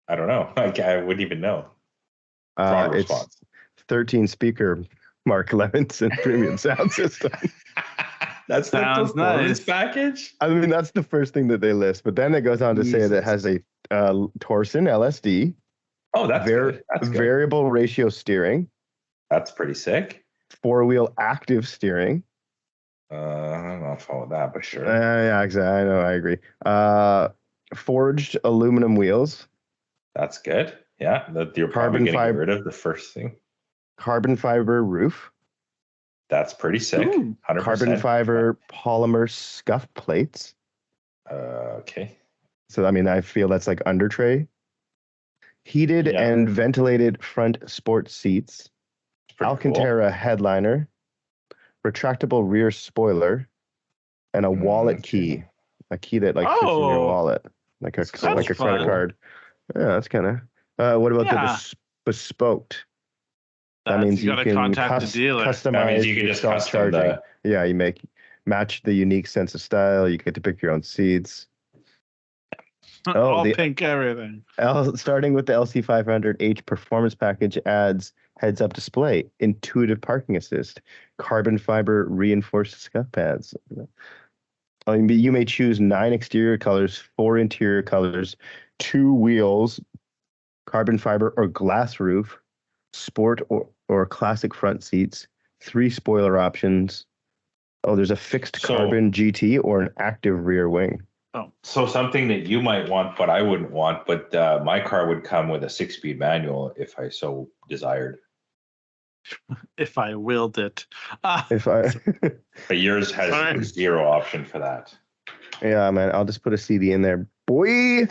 don't know. I wouldn't even know. Throttle It's response. 13 speaker Mark Levinson premium sound system. That's the Sounds performance nice. package. I mean, that's the first thing that they list, but then it goes on to say that it has a Torsen LSD, Oh, that's good. That's good. variable ratio steering, That's pretty sick. 4-wheel active steering. I don't know if I'll follow that, but sure. Yeah, exactly. I know. I agree. Forged aluminum wheels, That's good. Yeah, that you're Carbon probably going to get fiber. rid of the first thing. carbon fiber roof, That's pretty sick. Ooh. 100%. carbon fiber polymer scuff plates. Okay. So, I mean, I feel that's like under tray. Heated Yeah. and ventilated front sport seats. It's pretty Alcantara headliner. Retractable rear spoiler. And a wallet key. A key that like fits in your Oh. wallet. Like a That's fun. credit card. Yeah, that's kind of. What about Yeah. the bespoke? That That's- means you gotta can contact the dealer. customize That means you can your just custom self-charging. Yeah, you match the unique sense of style. You get to pick your own seats. Oh, All the- pink everything. Starting with the LC500H performance package adds heads-up display, intuitive parking assist, carbon fiber reinforced scuff pads. I mean, you may choose 9 exterior colors, 4 interior colors, 2 wheels, carbon fiber or glass roof, sport or classic front seats, 3 spoiler options. Oh, there's a fixed So- carbon GT or an active rear wing. So something that you might want, but I wouldn't want, but my car would come with a 6-speed manual if I so desired. If I willed it. If I, But yours has Sorry. 0 option for that. yeah, man, I'll just put a CD in there, boy.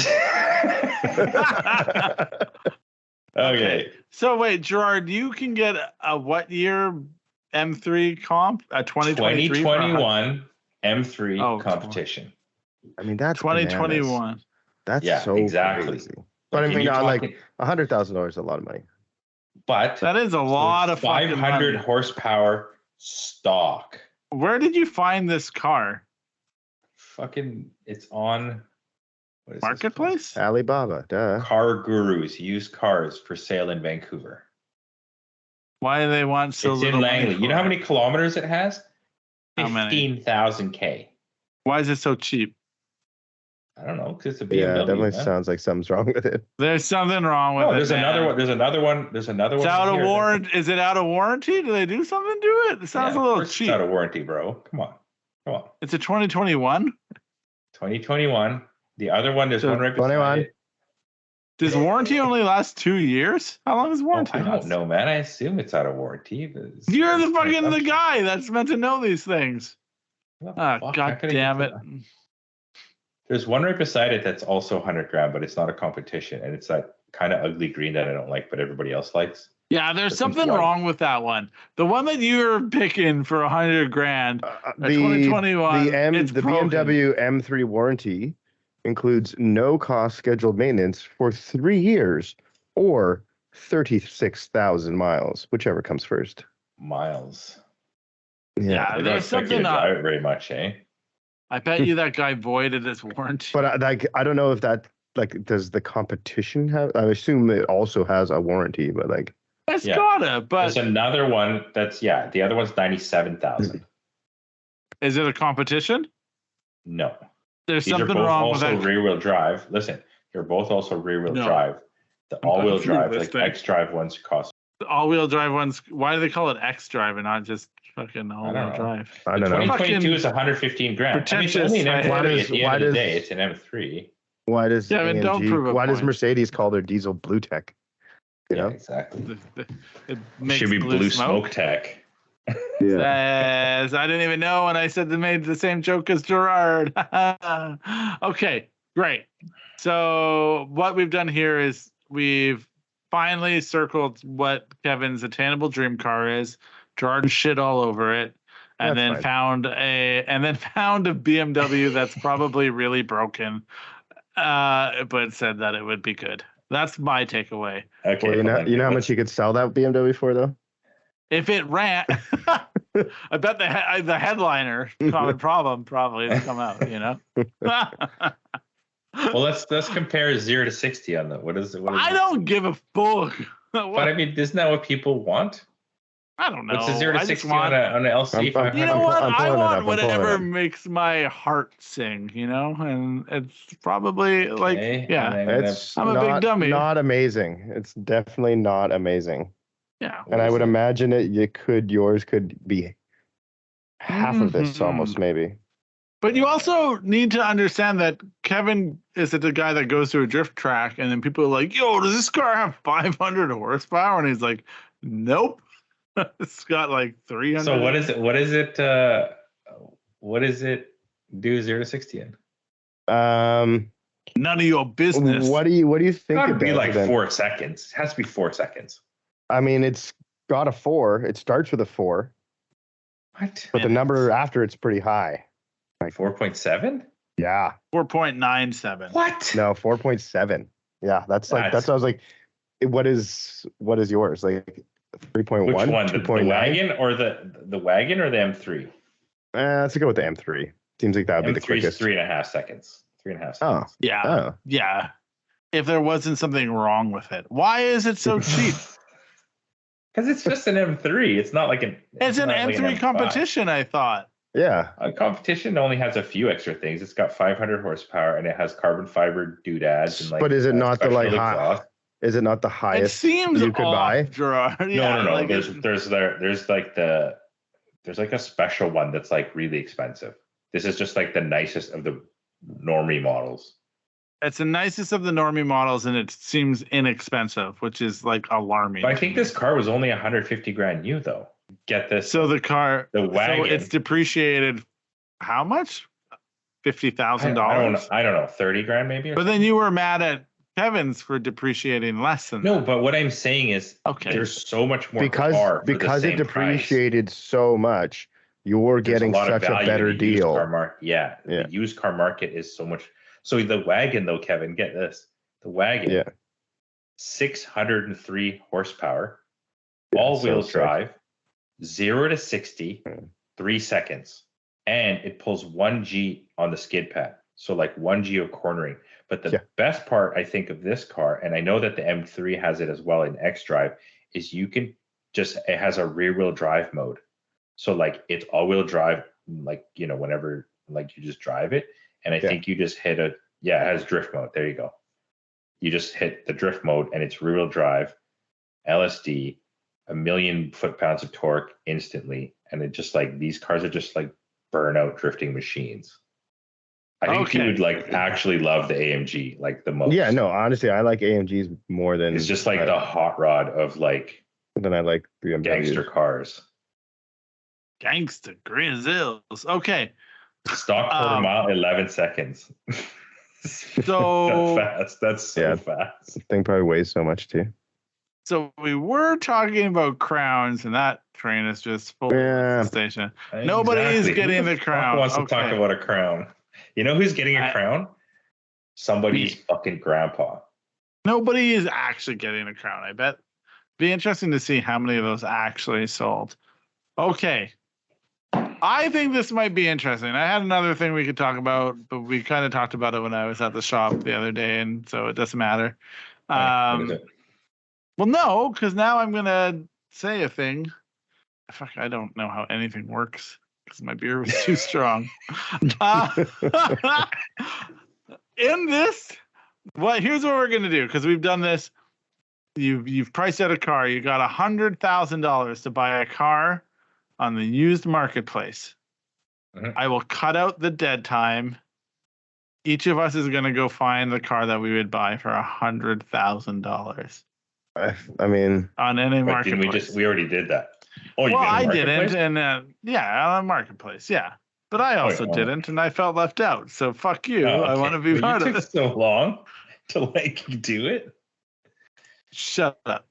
Okay. So wait, Gerard, you can get a what year M3 comp? A 2023? 2021 M3 Oh, competition. I mean, that's bananas. 2021. That's Yeah, so exactly. crazy. But I Like, mean, you're like talking- $100,000 is a lot of money. But That is a lot of fucking 500 money. horsepower stock. Where did you find this car? Fucking, it's on what is this Marketplace? Alibaba, duh. called? Car Gurus, used cars for sale in Vancouver. Why do they want so it's little in money Langley. for You know how it? many kilometers it has? How many? 15,000 K. Why is it so cheap? I don't know, because it's a BMW. Yeah, it definitely man. sounds like something's wrong with it. There's something wrong with No, it. there's man. another one. There's another one. There's another It's one. out right of here. warranty. Is it out of warranty? Do they do something to it? It sounds Yeah, a of little course cheap. It's out of warranty, bro. Come on. It's a 2021. 2021. The other one, there's So one right beside 21. it. Does warranty only last 2 years? How long is warranty? I don't know, man. I assume it's out of warranty. You're the guy that's meant to know these things. God damn it. There's one right beside it that's also 100 grand, but it's not a competition. And it's that kind of ugly green that I don't like, but everybody else likes. Yeah, there's something wrong with that one. The one that you're picking for 100 grand, the 2021, the BMW M3 warranty includes no cost scheduled maintenance for 3 years or 36,000 miles, whichever comes first. Miles. Yeah, there's something not drive it very much, eh? I bet you that guy voided his warranty. But I don't know if that does the competition have? I assume it also has a warranty, but it's gotta. But there's another one that's the other one's 97,000. Is it a competition? No. There's something wrong with that. Also rear-wheel drive. Listen, they're both also rear-wheel drive. The all-wheel drive, like X-Drive ones, cost. The all-wheel drive ones. Why do they call it X-Drive and not just fucking all-wheel drive? I don't know. 2022 is 115 grand. I mean, it's only an M3 at the end of the day. It's an M3. Why does why does Mercedes call their diesel Blue Tech? You know exactly. It makes should be Blue Smoke Tech. Yes, I didn't even know when I said they made the same joke as Gerard. Okay, great. So what we've done here is we've finally circled what Kevin's attainable dream car is. Gerard shit all over it, and then found a BMW that's probably really broken, but said that it would be good. That's my takeaway. Okay, well, you know how much you could sell that BMW for, though? If it ran, I bet the headliner Common Problem probably has come out. You know. Well, let's compare 0 to 60 on that. What is it? I don't give a fuck. But I mean, isn't that what people want? I don't know. What's the 0 to 60 on an LC? You know what? I want whatever makes my heart sing, you know? And it's probably I'm a big dummy. Not amazing. It's definitely not amazing. Yeah. And I would imagine yours could be half of this almost, maybe. But you also need to understand that Kevin is the guy that goes to a drift track and then people are like, yo, does this car have 500 horsepower? And he's like, nope. It's got like 300. So what is it do 0 to 60 in? None of your business. What do you think? It's got to be like 4 seconds. It has to be 4 seconds. I mean, it's got a 4. It starts with a 4. What? But the number after it's pretty high. Like 4.7? Yeah. 4.97. What? No, 4.7. Yeah, that's what I was like. What is yours? Like 3.1? Which one? The wagon or the wagon or the M3? Let's go with the M3. Seems like that would be the quickest. 3.5 seconds. 3.5 seconds. Oh. Yeah. Oh. Yeah. If there wasn't something wrong with it. Why is it so cheap? Because it's just an M3. It's not like it's an M3 like competition, I thought. Yeah. A competition only has a few extra things. It's got 500 horsepower and it has carbon fiber doodads and But is it not the high? Is it not the highest? It seems you could buy. Gerard. Yeah, no. Like there's like a special one that's like really expensive. This is just like the nicest of the normie models. It's the nicest of the normie models, and it seems inexpensive, which is like alarming. But I think this car was only 150 grand new, though. Get this. So the wagon, so it's depreciated. How much? $50,000. I don't know. 30 grand maybe. But then you were mad at Kevin's for depreciating less than. No, that. But what I'm saying is, there's so much more car because it depreciated price. So much. You're getting such a better deal. The used car market is so much. So the wagon, though, Kevin, get this. The wagon, 603 horsepower, all-wheel drive, 0 to 60, 3 seconds. And it pulls 1G on the skid pad. So like 1G of cornering. But the best part, I think, of this car, and I know that the M3 has it as well in X-Drive, is it has a rear-wheel drive mode. So like it's all-wheel drive, like, you know, whenever like you just drive it. And I think you just hit it has drift mode. There you go. You just hit the drift mode and it's rear-wheel drive, LSD, 1,000,000 foot-pounds of torque instantly. And it just like, these cars are just like burnout drifting machines. I think you Okay. would like actually love the AMG like the most. Yeah, no, honestly, I like AMGs more than It's just like the hot rod of like than I like BMWs. gangster cars. Gangsta Grizzles. Okay. Stock quarter mile, 11 seconds. So That's so fast. The thing probably weighs so much too. So we were talking about crowns, and that train is just full of the station. Nobody is getting the crown. Who wants to talk about a crown? You know who's getting a crown? Somebody's fucking grandpa. Nobody is actually getting a crown. I bet. Be interesting to see how many of those actually sold. Okay. I think this might be interesting. I had another thing we could talk about, but we kind of talked about it when I was at the shop the other day, and so it doesn't matter. What is it? Well, no, because now I'm going to say a thing. Fuck, I don't know how anything works because my beer was too strong. In this, here's what we're going to do, because we've done this. You've priced out a car. You got $100,000 to buy a car on the used marketplace. Mm-hmm. I will cut out the dead time. Each of us is going to go find the car that we would buy for $100,000. I mean, on any marketplace. Didn't we already did that. Oh, well, I didn't, and on a marketplace, yeah. But I also didn't, and I felt left out. So fuck you. Oh, okay. I want to be part of it. It took so long to like do it. Shut up.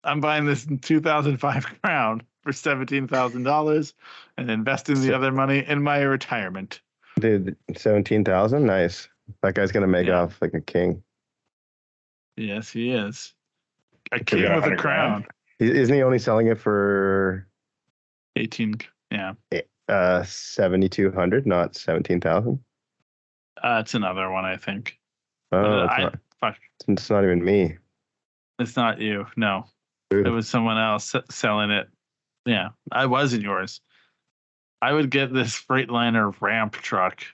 I'm buying this 2005 Crown for $17,000 and investing the other money in my retirement. Dude, 17,000, nice. That guy's gonna make off like a king. Yes, he is. A king with a crown. Isn't he only selling it for 18? Yeah. 7,200, not 17,000. It's another one, I think. Oh, it's not even me. It's not you. No, Dude. It was someone else selling it. Yeah, I wasn't yours. I would get this Freightliner ramp truck.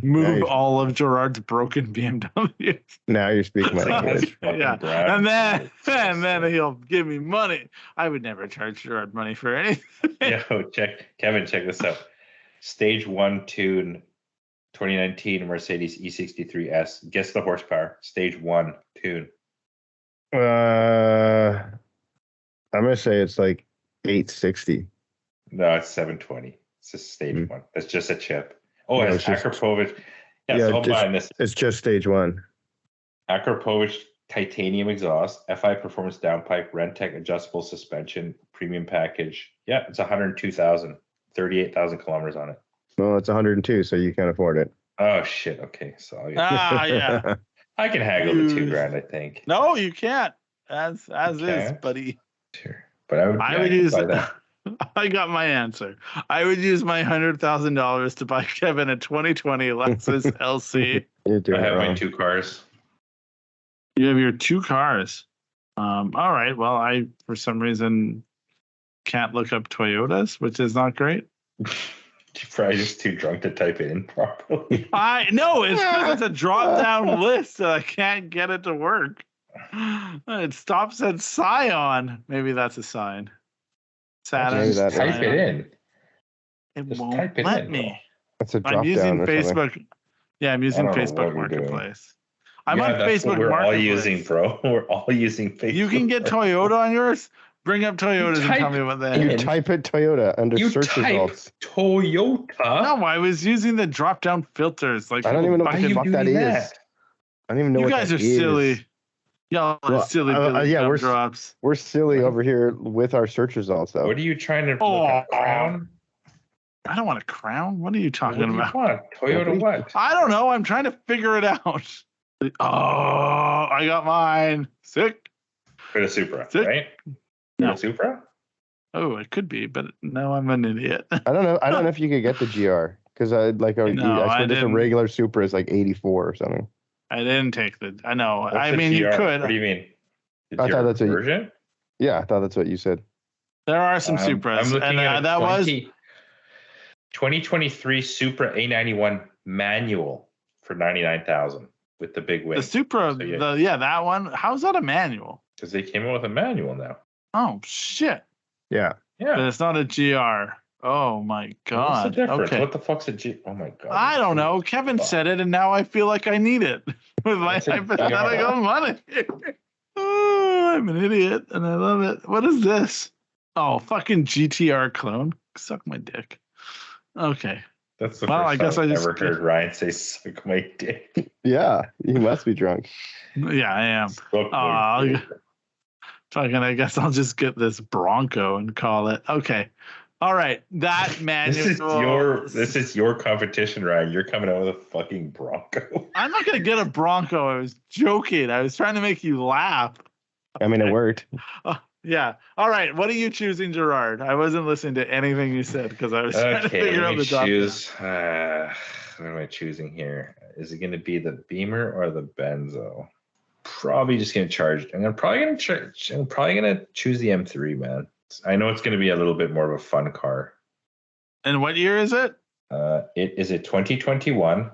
Move all of Gerard's broken BMWs. Now you're speaking my language. Yeah, and then he'll give me money. I would never charge Gerard money for anything. Kevin, check this out. Stage 1 tune, 2019 Mercedes E63S. Guess the horsepower. Stage 1 tune. I'm gonna say it's like 860. No, it's 720. It's just stage 1. It's just a chip. Oh, No, it's Akrapovic. So I'm buying this. It's just stage 1. Akrapovic titanium exhaust, FI performance downpipe, Rentec adjustable suspension, premium package. Yeah, it's 102,000, 38,000 kilometers on it. Well, it's 102, so you can't afford it. Oh shit. Okay, so yeah. I can haggle the $2,000, I think. No, you can't. As is, buddy. Sure, but I would use that. I got my answer. I would use my $100,000 to buy Kevin a 2020 Lexus LC. I have my 2 cars. You have your 2 cars. All right. Well, I for some reason can't look up Toyotas, which is not great. You're probably just too drunk to type it in properly. It's a drop down list. I can't get it to work. It stops at Scion. Maybe that's a sign. Saturn. Type it in. It just won't let me. That's a drop I'm using down Facebook. Yeah, I'm using Facebook Marketplace. I'm on Facebook we're Marketplace. All using, bro. We're all using Facebook. You can get Toyota on yours. Bring up Toyotas and tell me what that is. You type it Toyota under search results. Toyota. No, I was using the drop down filters. Like I don't even know what the fuck that is. I don't even know what that is. You guys are silly. Y'all silly drops. We're silly over here with our search results, though. What are you trying to look at? Crown? I don't want a crown. What are you talking about? Want? Toyota what? I don't know. I'm trying to figure it out. Oh, I got mine. Sick. For the Supra, right? No. Supra? Oh, it could be, but no, I'm an idiot. I don't know. I don't know if you could get the GR because I swear just a regular Supra is like 84 or something. I didn't take the. I know. What's I mean, you could. What do you mean? I thought that's version. Yeah, I thought that's what you said. There are some Supras, I'm looking at that was 2023 Supra A91 manual for 99,000 with the big wing. The Supra, that one. How's that a manual? Because they came out with a manual now. Oh shit! Yeah. But it's not a GR. Oh my What's the God. difference? Okay. What the fuck's a G? Oh my God. I don't know. Kevin said it, and now I feel like I need it with my What's a hypothetical money. Oh, I'm an idiot, and I love it. What is this? Oh, fucking GTR clone. Suck my dick. Okay. That's the Well, I first guess time I I've just ever heard Ryan say "suck my dick." Yeah, you must be drunk. Yeah, I am. Suck my dick. Fucking, I guess I'll just get this Bronco and call it. Okay. All right. That manual. This is your competition, Ryan. You're coming out with a fucking Bronco. I'm not going to get a Bronco. I was joking. I was trying to make you laugh. I mean, it worked. Yeah. All right. What are you choosing, Gerard? I wasn't listening to anything you said because I was trying to figure out the choose. What am I choosing here? Is it going to be the Beamer or the Benzo? Probably just going to charge. I'm probably going to choose the M3, man. I know it's going to be a little bit more of a fun car. And what year is it? It is a 2021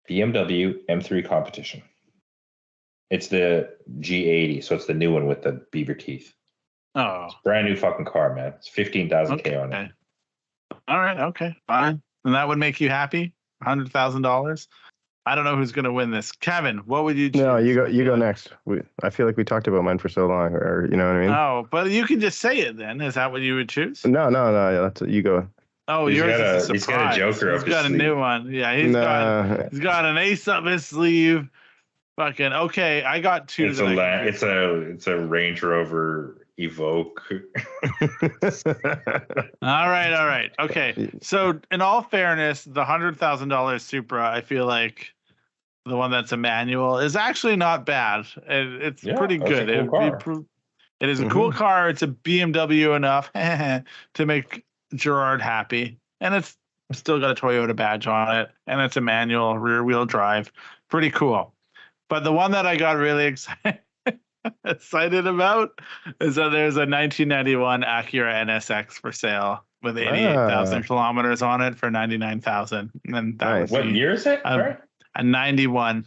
BMW M3 competition. It's the G80, so it's the new one with the beaver teeth. Oh, it's a brand new fucking car, man. It's 15,000 K on it. All right, okay, fine. And that would make you happy? $100,000? I don't know who's going to win this. Kevin, what would you choose? No, you go next. I feel like we talked about mine for so long, or you know what I mean? Oh, but you can just say it then. Is that what you would choose? No. That's you go. Oh, yours is a surprise. He's got a Joker up his sleeve. He's got a new one. Yeah, he's got an ace up his sleeve. Fucking okay. I got two. It's a Range Rover Evoque. All right. Okay. So, in all fairness, the $100,000 Supra, I feel like the one that's a manual is actually not bad. It's pretty good. It is a cool car. It's a BMW enough to make Gerard happy, and it's still got a Toyota badge on it, and it's a manual rear-wheel drive. Pretty cool. But the one that I got really excited about is that there's a 1991 Acura NSX for sale with 88,000 kilometers on it for 99,000. And that was what year is it? A 91.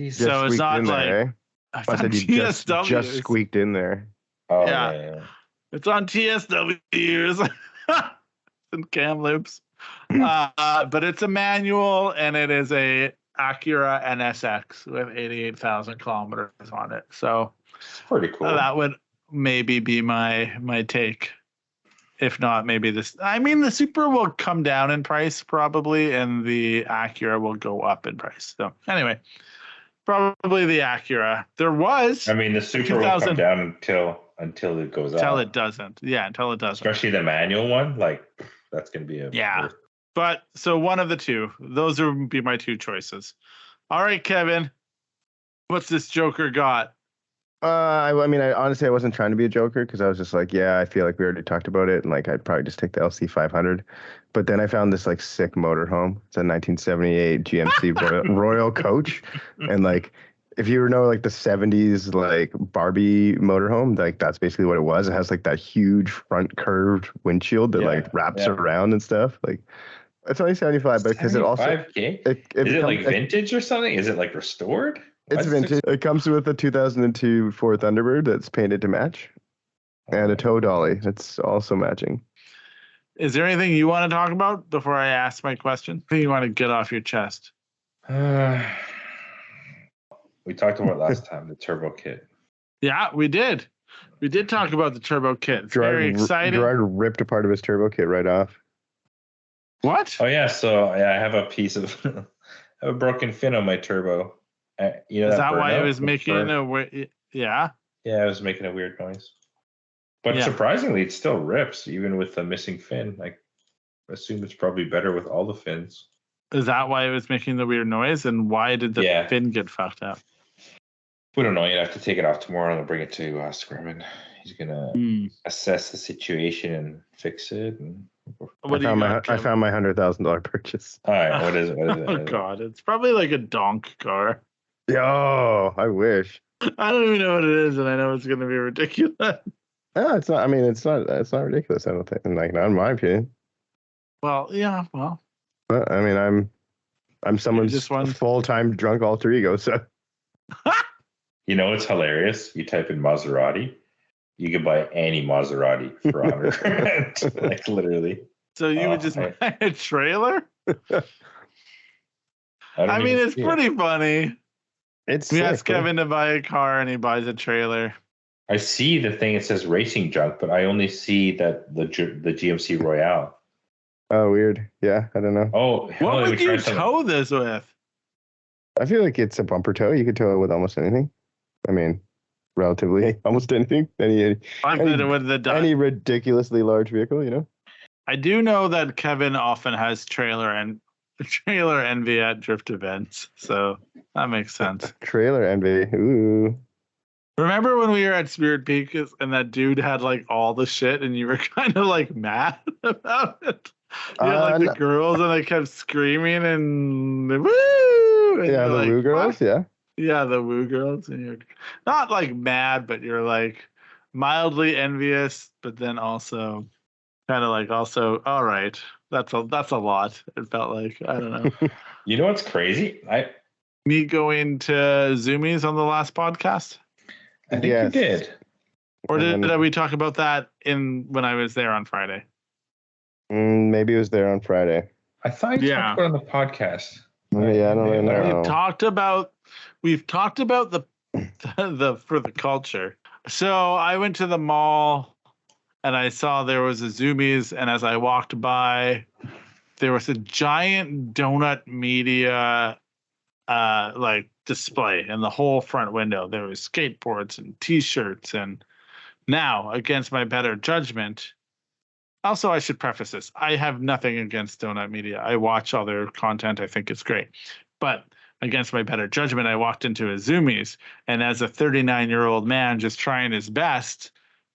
So it's not like I said you just squeaked in there. Oh yeah. It's on TSWs and cam loops. But it's a manual, and it is a Acura NSX with 88,000 kilometers on it. So it's pretty cool. That would maybe be my take. If not, maybe this. I mean, the Supra will come down in price probably, and the Acura will go up in price. So anyway, probably the Acura. There was. I mean, the Supra will come down until it goes up. Until it doesn't. Yeah, until it doesn't. Especially the manual one. Like, that's going to be yeah. But so one of the two. Those would be my two choices. All right, Kevin. What's this Joker got? I mean, I honestly wasn't trying to be a joker because I was just like, yeah, I feel like we already talked about it, and like I'd probably just take the LC 500. But then I found this like sick motorhome. It's a 1978 GMC Royal Coach, and like if you know like the 70s like Barbie motorhome, like that's basically what it was. It has like that huge front curved windshield that like wraps around and stuff. Like it's only 75, but because it also is it like vintage or something? Is it like restored? It's vintage. It comes with a 2002 Ford Thunderbird that's painted to match, and a tow dolly that's also matching. Is there anything you want to talk about before I ask my question? Anything you want to get off your chest? We talked about last time the turbo kit. Yeah, we did. We did talk about the turbo kit. It's very exciting. Gerard ripped a part of his turbo kit right off. What? Oh yeah, so I have a piece of I have a broken fin on my turbo. Is that why it was making a weird? Yeah. Yeah, it was making a weird noise. But surprisingly, it still rips even with the missing fin. I assume it's probably better with all the fins. Is that why it was making the weird noise? And why did the fin get fucked up? We don't know. You'd have to take it off tomorrow and bring it to Scrimmin. He's gonna assess the situation and fix it. And I found my $100,000 purchase. All right, what is it? Oh God, it's probably like a donk car. Yo, I wish. I don't even know what it is, and I know it's going to be ridiculous. No, it's not. I mean, it's not ridiculous. I don't think. Like, not in my opinion. Well, yeah. Well, but, I mean, I'm someone's full-time drunk alter ego. So, you know, it's hilarious. You type in Maserati, You could buy any Maserati for 100 grand, like literally. So you would just buy a trailer? I mean, it's pretty funny. It's We sick, asked bro. Kevin to buy a car, and he buys a trailer. I see the thing. It says racing junk, but I only see that the GMC Royale. Oh, weird. Yeah, I don't know. Oh, hell, What they would you try tow this with? I feel like it's a bumper tow. You could tow it with almost anything. I mean, relatively almost anything. Any ridiculously large vehicle, you know? I do know that Kevin often has trailer envy at drift events, so that makes sense. Trailer envy. Ooh. Remember when we were at Spirit Peak and that dude had like all the shit and you were kind of like mad about it? You had like the girls and they kept screaming and woo! And yeah, the woo girls, fuck. yeah. Yeah, the woo girls. And you're not like mad, but you're like mildly envious, but then also kind of like also, all right, that's a lot. It felt like, I don't know. You know what's crazy? Me going to Zoomies on the last podcast? I think you did. Or did we talk about that when I was there on Friday? Maybe it was there on Friday. I thought you talked about it on the podcast. Yeah, I don't really know. We've talked about the for the culture. So I went to the mall and I saw there was a Zoomies, and as I walked by, there was a giant donut media like display in the whole front window. There was skateboards and t-shirts, and now, against my better judgment, also I should preface this, I have nothing against donut media. I watch all their content. I think it's great. But against my better judgment, I walked into a Zoomies, and as a 39-year-old man just trying his best,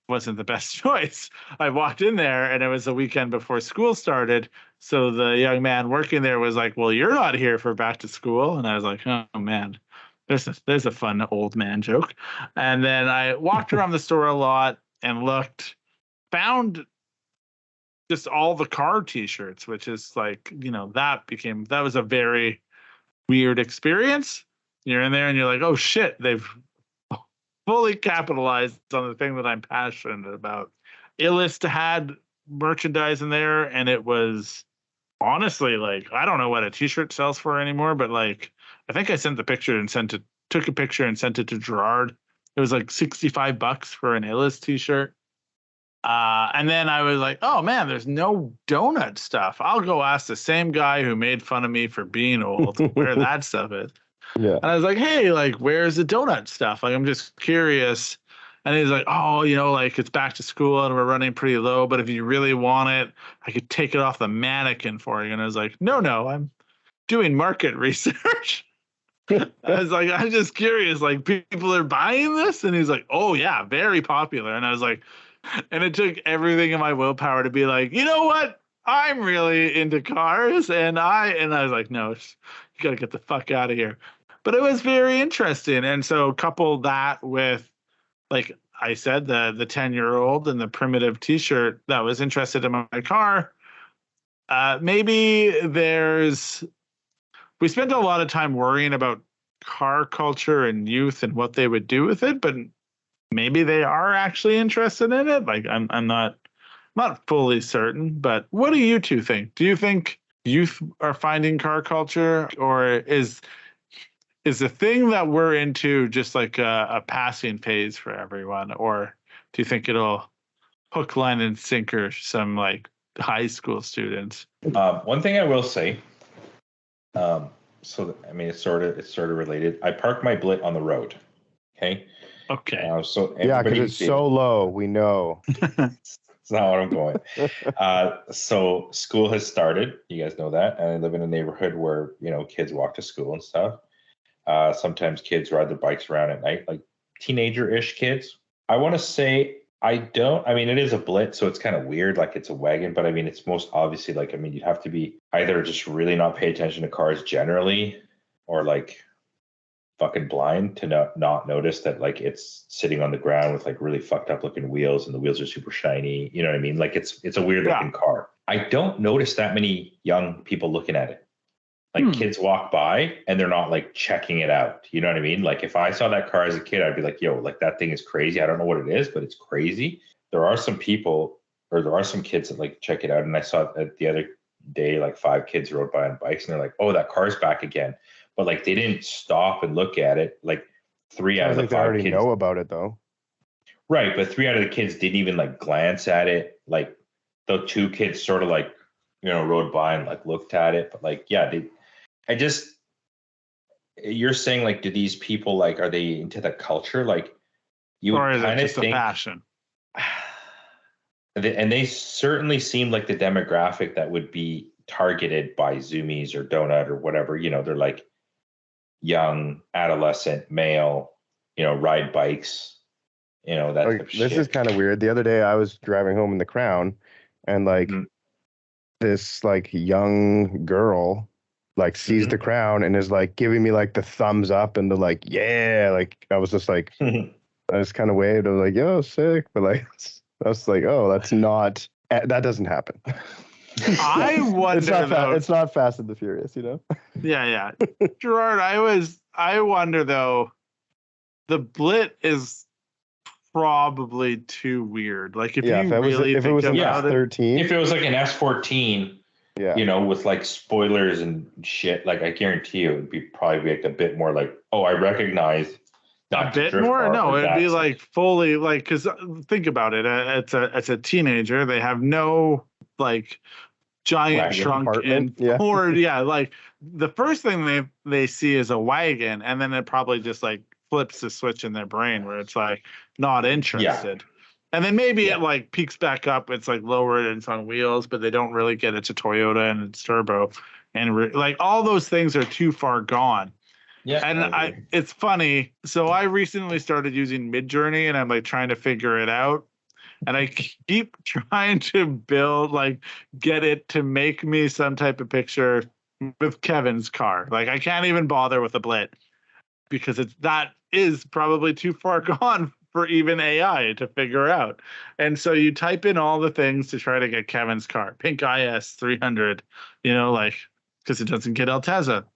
wasn't the best choice. I walked in there and it was the weekend before school started. So the young man working there was like, well, you're not here for back to school. And I was like, oh man, there's a fun old man joke. And then I walked around the store a lot and found just all the car t-shirts, which is like, that was a very weird experience. You're in there and you're like, oh shit, they've fully capitalized on the thing that I'm passionate about. Illest had merchandise in there, and it was honestly like, I don't know what a t-shirt sells for anymore, but like I think I took a picture and sent it to Gerard. It was like $65 for an Illest t-shirt. And then I was like, oh man, there's no donut stuff. I'll go ask the same guy who made fun of me for being old where that stuff is. Yeah. And I was like, hey, like, where's the donut stuff? Like, I'm just curious. And he's like, oh, like it's back to school and we're running pretty low, but if you really want it, I could take it off the mannequin for you. And I was like, no, I'm doing market research. I was like, I'm just curious, like, people are buying this? And he's like, oh yeah, very popular. And I was like, and it took everything in my willpower to be like, you know what? I'm really into cars. And I was like, no, you got to get the fuck out of here. But it was very interesting. And so couple that with, like I said, the 10-year-old and the primitive t-shirt that was interested in my car. Maybe we spent a lot of time worrying about car culture and youth and what they would do with it, but maybe they are actually interested in it. Like I'm not fully certain, but what do you two think? Do you think youth are finding car culture, or is the thing that we're into just like a passing phase for everyone? Or do you think it'll hook, line, and sinker some like high school students? One thing I will say, it's sort of related. I park my Blit on the road. Okay. Okay. So because it's so low. We know. It's not what I'm going. So school has started. You guys know that. And I live in a neighborhood where, kids walk to school and stuff. Sometimes kids ride their bikes around at night, like teenager-ish kids. I want to say it is a Blit, so it's kind of weird. Like it's a wagon, but it's most obviously you'd have to be either just really not pay attention to cars generally, or like fucking blind to not notice that like it's sitting on the ground with like really fucked up looking wheels, and the wheels are super shiny. You know what I mean? Like it's a weird looking car. I don't notice that many young people looking at it. Like kids walk by and they're not like checking it out. You know what I mean? Like if I saw that car as a kid, I'd be like, yo, like that thing is crazy. I don't know what it is, but it's crazy. There are some people, or there are some kids that like check it out. And I saw that the other day, like 5 kids rode by on bikes and they're like, oh, that car's back again. But like they didn't stop and look at it. Like 3 out of the 5 they already kids know about it though. Right, but 3 out of the kids didn't even like glance at it. Like the 2 kids sort of like, rode by and like looked at it. But like, yeah, you're saying like, do these people like, are they into the culture? Like you or is it kind of just a fashion? And they certainly seem like the demographic that would be targeted by Zoomies or Donut or whatever. They're like young, adolescent, male, ride bikes, that type of shit. This is kind of weird. The other day I was driving home in the Crown and like this like young girl like sees the Crown and is like giving me like the thumbs up and the like, yeah, like I was just like, I was kind of waved. I was like, yo, sick. But like, I was like, oh, that doesn't happen. I wonder it's not Fast and the Furious, Yeah. Gerard, I wonder though, the Blit is probably too weird. Like if it was an S13, if it was like an S14, with like spoilers and shit, like I guarantee you it would probably be like a bit more like, oh, I recognize. A bit more? No, it'd be like fully like, because think about it. It's a teenager. They have no like giant trunk and Ford. Yeah, like the first thing they see is a wagon, and then it probably just like flips the switch in their brain where it's like not interested. Yeah. And then maybe it like peaks back up. It's like lowered and it's on wheels, but they don't really get it's a Toyota and it's turbo, and like all those things are too far gone. Yeah, and it's funny. So I recently started using Midjourney, and I'm like trying to figure it out. And I keep trying to get it to make me some type of picture with Kevin's car. Like I can't even bother with a Blit because that is probably too far gone for even AI to figure out. And so you type in all the things to try to get Kevin's car, pink IS 300, because it doesn't get Altezza.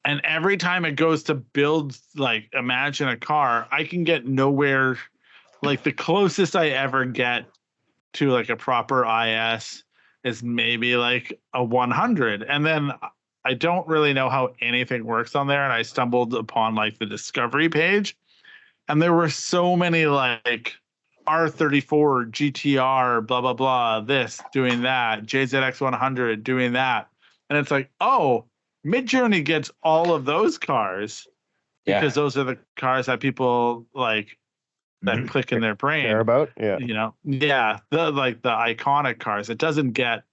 And every time it goes to build, like, imagine a car, I can get nowhere. Like, the closest I ever get to, like, a proper IS is maybe, like, a 100. And then I don't really know how anything works on there. And I stumbled upon, like, the discovery page. And there were so many, like, R34, GTR, blah, blah, blah, this, doing that, JZX 100, doing that. And it's like, oh, Midjourney gets all of those cars because those are the cars that people like that click in their brain care about. Yeah, the iconic cars. It doesn't get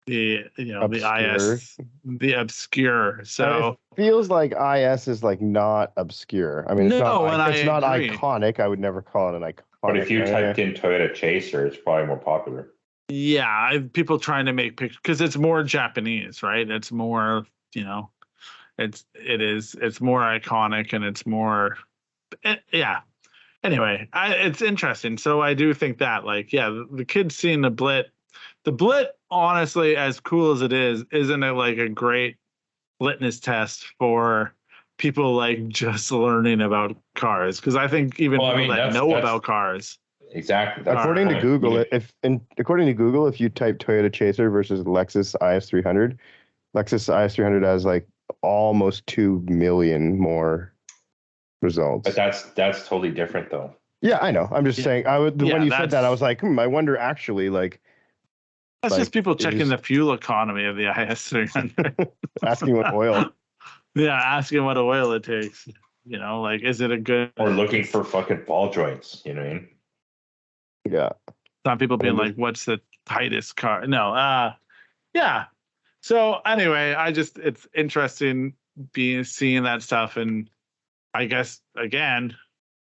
the obscure. the IS, the obscure. So it feels like IS is like not obscure. I mean, it's not iconic. I would never call it an iconic. But if you typed in Toyota Chaser, it's probably more popular. Yeah, people trying to make pictures because it's more Japanese, right? It's more. It's more iconic and it's more, Anyway, it's interesting. So I do think that, like, the kids seeing the Blit, honestly, as cool as it is, isn't it like a great litmus test for people like just learning about cars? Because I think even people that know about cars. Exactly. According to Google, if you type Toyota Chaser versus Lexus IS300, Lexus IS300 has like almost 2 million more results. But that's totally different though. Yeah, I know. I'm just saying. When you said that, I was like, I wonder actually like. That's just people checking the fuel economy of the IS300. Asking what oil. Yeah, asking what oil it takes. Like, is it a good? Or looking for fucking ball joints. You know what I mean? Yeah. Some people being like, "What's the tightest car?" No. Yeah. So anyway, it's interesting seeing that stuff, and I guess again,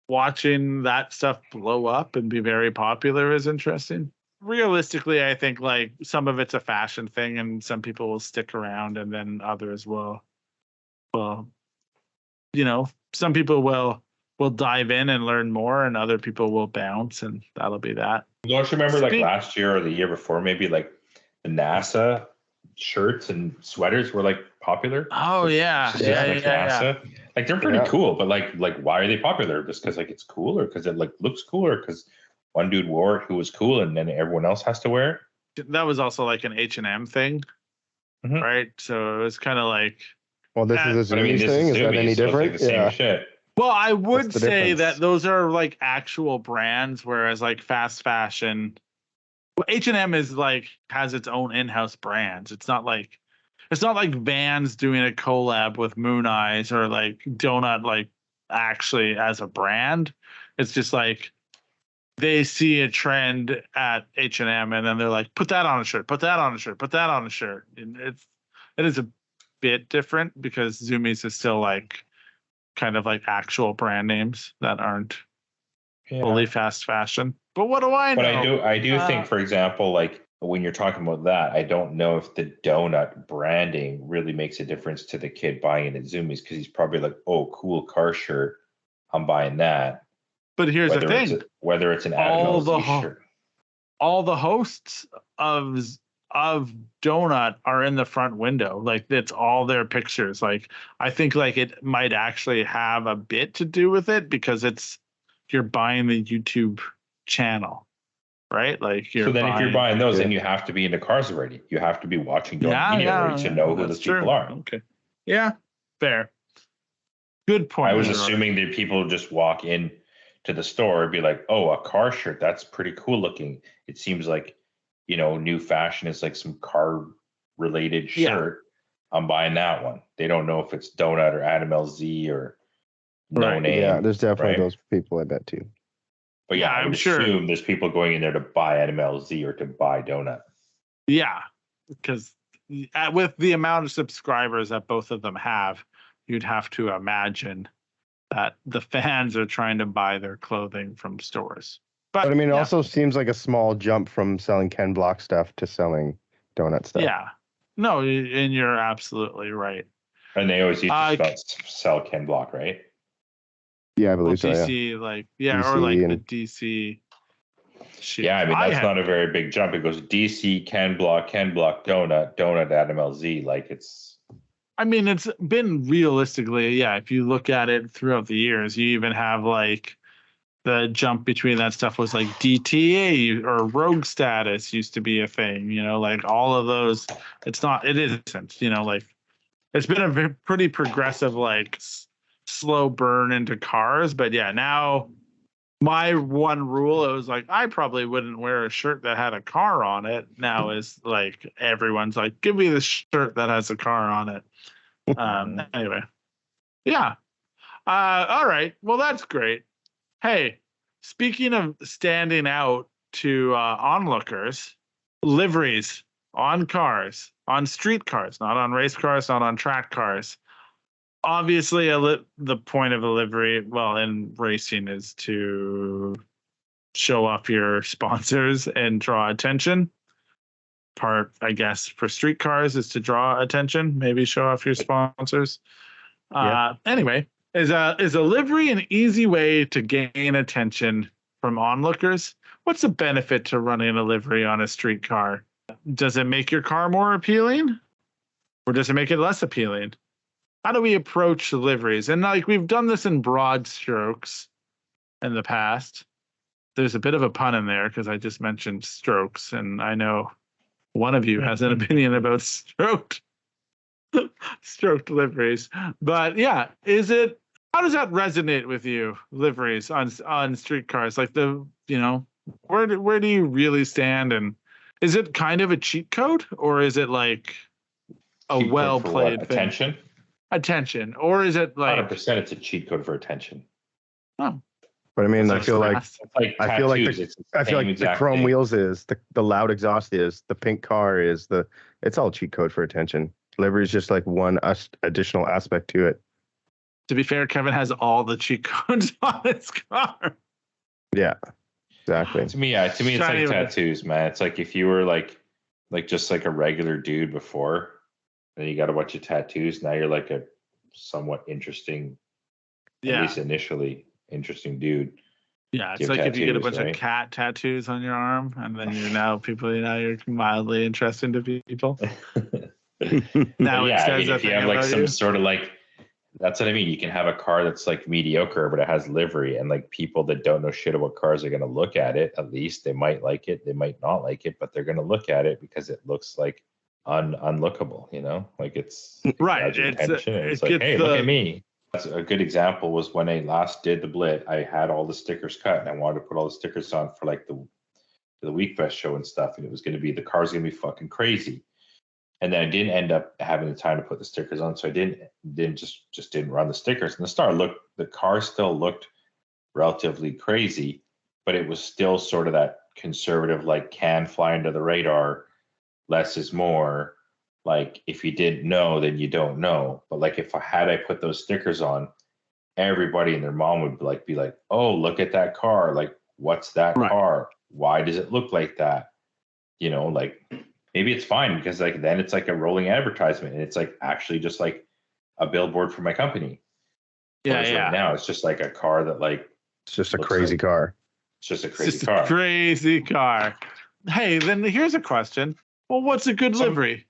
watching that stuff blow up and be very popular is interesting. Realistically, I think like some of it's a fashion thing, and some people will stick around, and then others will, some people will dive in and learn more, and other people will bounce, and that'll be that. Don't you remember like last year or the year before, maybe like the NASA shirts and sweaters were like popular. Oh yeah, Just yeah, like yeah, yeah. NASA. Like they're pretty Yeah. cool, but like why are they popular? Just because like it's cool, or because it like looks cool, or because one dude wore it who was cool, and then everyone else has to wear it? That was also like an H&M thing, Mhm. right? So it was kind of like. Well, this is a But I mean, Zoomies this thing. is Is that Zoomies, any so it's like different? the same shit. Well, I would the say difference? that those are like actual brands, whereas like fast fashion, well, H&M is like has its own in-house brands. It's not like Vans doing a collab with Moon Eyes or like Donut like actually as a brand. It's just like they see a trend at H&M and then they're like, put that on a shirt, put that on a shirt, put that on a shirt. And it is a bit different because Zoomies is still like kind of like actual brand names that aren't fully fast fashion. But what do I know? But I do think, for example, like when you're talking about that, I don't know if the donut branding really makes a difference to the kid buying it at Zoomies, because he's probably like, oh, cool car shirt, I'm buying that. But here's the thing: whether it's an all Adam LZ shirt. all the hosts of Donut are in the front window. Like it's all their pictures. Like I think like it might actually have a bit to do with it because you're buying the YouTube channel, right? Like So then if you're buying those, then you have to be into cars already. You have to be watching Donut Media already to know who those people are. Okay. Yeah, fair. Good point. I was assuming that people just walk in to the store and be like, oh, a car shirt, that's pretty cool looking. It seems like, new fashion is like some car related shirt. I'm buying that one. They don't know if it's Donut or Adam LZ or no name. Yeah, there's definitely right? those people, I bet too. But yeah, I I'm would sure assume there's people going in there to buy Adam LZ or to buy Donut. Yeah, because with the amount of subscribers that both of them have, you'd have to imagine that the fans are trying to buy their clothing from stores. But I mean, it also seems like a small jump from selling Ken Block stuff to selling donut stuff. Yeah. No, and you're absolutely right. And they always used to sell Ken Block, right? Yeah, I believe so. DC, DC or like the DC. Shit. Yeah, I mean, that's not a very big jump. It goes DC, Ken Block, Donut, Adam LZ. Like it's. I mean, it's been realistically, yeah. If you look at it throughout the years, you even have like the jump between that stuff was like DTA or Rogue Status used to be a thing, like all of those. It isn't, like it's been a pretty progressive, like slow burn into cars. But yeah, now my one rule, it was like, I probably wouldn't wear a shirt that had a car on it. Now is like, everyone's like, give me the shirt that has a car on it. Anyway. Yeah. All right. Well, that's great. Hey, speaking of standing out to onlookers, liveries on cars, on street cars, not on race cars, not on track cars. Obviously, the point of a livery, well, in racing, is to show off your sponsors and draw attention. Part, I guess, for street cars is to draw attention, maybe show off your sponsors. Anyway. Is a livery an easy way to gain attention from onlookers? What's the benefit to running a livery on a street car? Does it make your car more appealing? Or does it make it less appealing? How do we approach liveries? And like we've done this in broad strokes in the past. There's a bit of a pun in there because I just mentioned strokes, and I know one of you has an opinion about stroked liveries. But yeah, how does that resonate with you, liveries on street cars? Like where do you really stand, and is it kind of a cheat code, or is it like a well played attention, or is it like 100%? It's a cheat code for attention. Oh, but I mean, I feel like tattoos, the chrome wheels is the loud exhaust is the pink car is it's all cheat code for attention. Livery is just like one additional aspect to it. To be fair, Kevin has all the cheat codes on his car. Yeah, exactly. To me, it's like tattoos, man. It's like if you were like just like a regular dude before, then you got a bunch of tattoos. Now you're like a somewhat interesting, at least initially interesting dude. Yeah, Do it's you have like if you get a tattoos, bunch of right? cat tattoos on your arm, and then you're mildly interesting to people. But Now it yeah, I says mean, a if you thing have like about some you. sort of like, that's what I mean. You can have a car that's like mediocre, but it has livery, and like people that don't know shit about cars are going to look at it. At least they might like it, they might not like it, but they're going to look at it because it looks like unlookable. You know, like it Right. grabs your attention, and it's It like, gets hey, look at the me. That's a good example. Was when I last did the Blit, I had all the stickers cut, and I wanted to put all the stickers on for like the Week Fest show and stuff, and it was going to be the car's going to be fucking crazy. And then I didn't end up having the time to put the stickers on, so I didn't run the stickers. And the car still looked relatively crazy, but it was still sort of that conservative, like can fly under the radar, less is more. Like if you didn't know, then you don't know. But like if I put those stickers on, everybody and their mom would be like, oh, look at that car. Like, what's that right. car? Why does it look like that? You know, like maybe it's fine because like then it's like a rolling advertisement and it's like actually just like a billboard for my company. Yeah, Whereas right yeah. now it's just like a car that like It's just a looks crazy like car. it's just a It's crazy just car. a crazy car. Hey, then here's a question. Well, what's a good livery?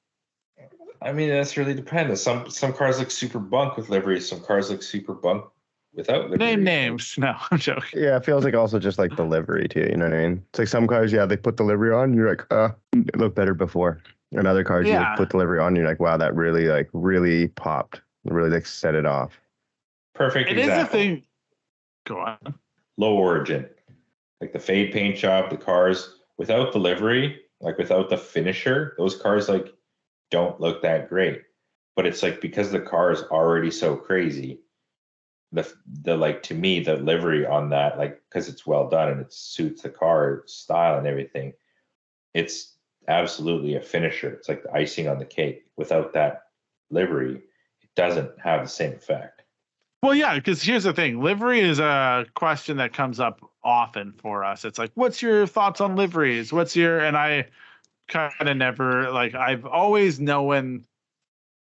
I mean, that's really dependent. Some cars look super bunk with livery. Some cars look super bunk without livery. Name names. No, I'm joking. Yeah, it feels like also just like the livery too. You know what I mean? It's like some cars, yeah, they put the livery on, and you're like, it looked better before. And other cars, you like Yeah. put the livery on, and you're like, wow, that really popped, really like set it off. Perfect It example. is a thing. Go on. Low origin, like the fade paint job, the cars without the livery, like without the finisher, those cars like don't look that great. But it's like because the car is already so crazy, the like to me the livery on that, like because it's well done and it suits the car style and everything, it's absolutely a finisher. It's like the icing on the cake. Without that livery, it doesn't have the same effect. Well, yeah, because here's the thing. Livery is a question that comes up often for us. It's like, what's your thoughts on liveries? And I kind of never, like, I've always known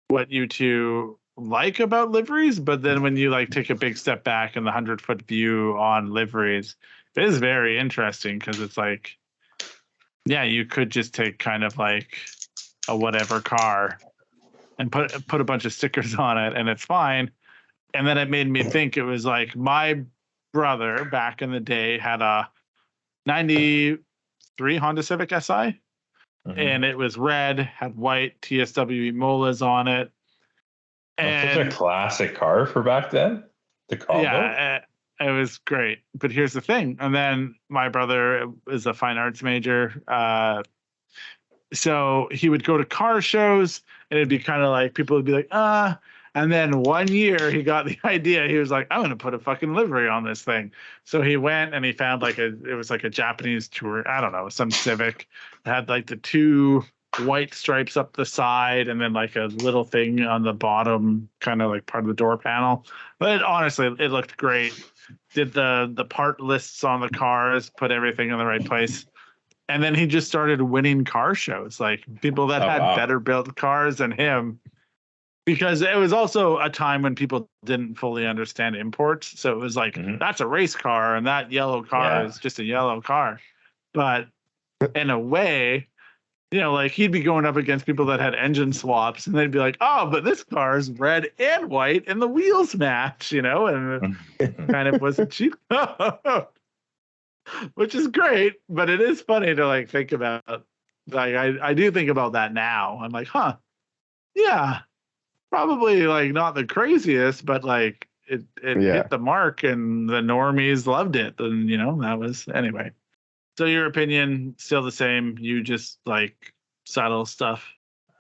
what you two like about liveries, but then when you like take a big step back in the 100-foot view on liveries, it is very interesting because it's like, yeah, you could just take kind of like a whatever car and put a bunch of stickers on it and it's fine. And then it made me think it was like my brother back in the day had a 93 Honda Civic SI and it was red, had white TSW Molas on it. And And such a classic car for back then. The combo. yeah, it was great. But here's the thing. And then my brother is a fine arts major. So he would go to car shows and it'd be kind of like people would be like, and then one year he got the idea. He was like, I'm going to put a fucking livery on this thing. So he went and he found it was like a Japanese tour. I don't know, some Civic. It had like the two white stripes up the side and then like a little thing on the bottom, kind of like part of the door panel. But honestly, it looked great. Did the part lists on the cars, put everything in the right place. And then he just started winning car shows, like people that had better built cars than him. Because it was also a time when people didn't fully understand imports. So it was like, that's a race car and that yellow car is just a yellow car. But in a way, you know, like he'd be going up against people that had engine swaps and they'd be like, oh, but this car is red and white and the wheels match, you know, and it kind of wasn't cheap. Which is great, but it is funny to like think about. Like I do think about that now. I'm like, yeah, probably like not the craziest, but like it hit the mark and the normies loved it. And you know, that was anyway. So your opinion still the same? You just like subtle stuff?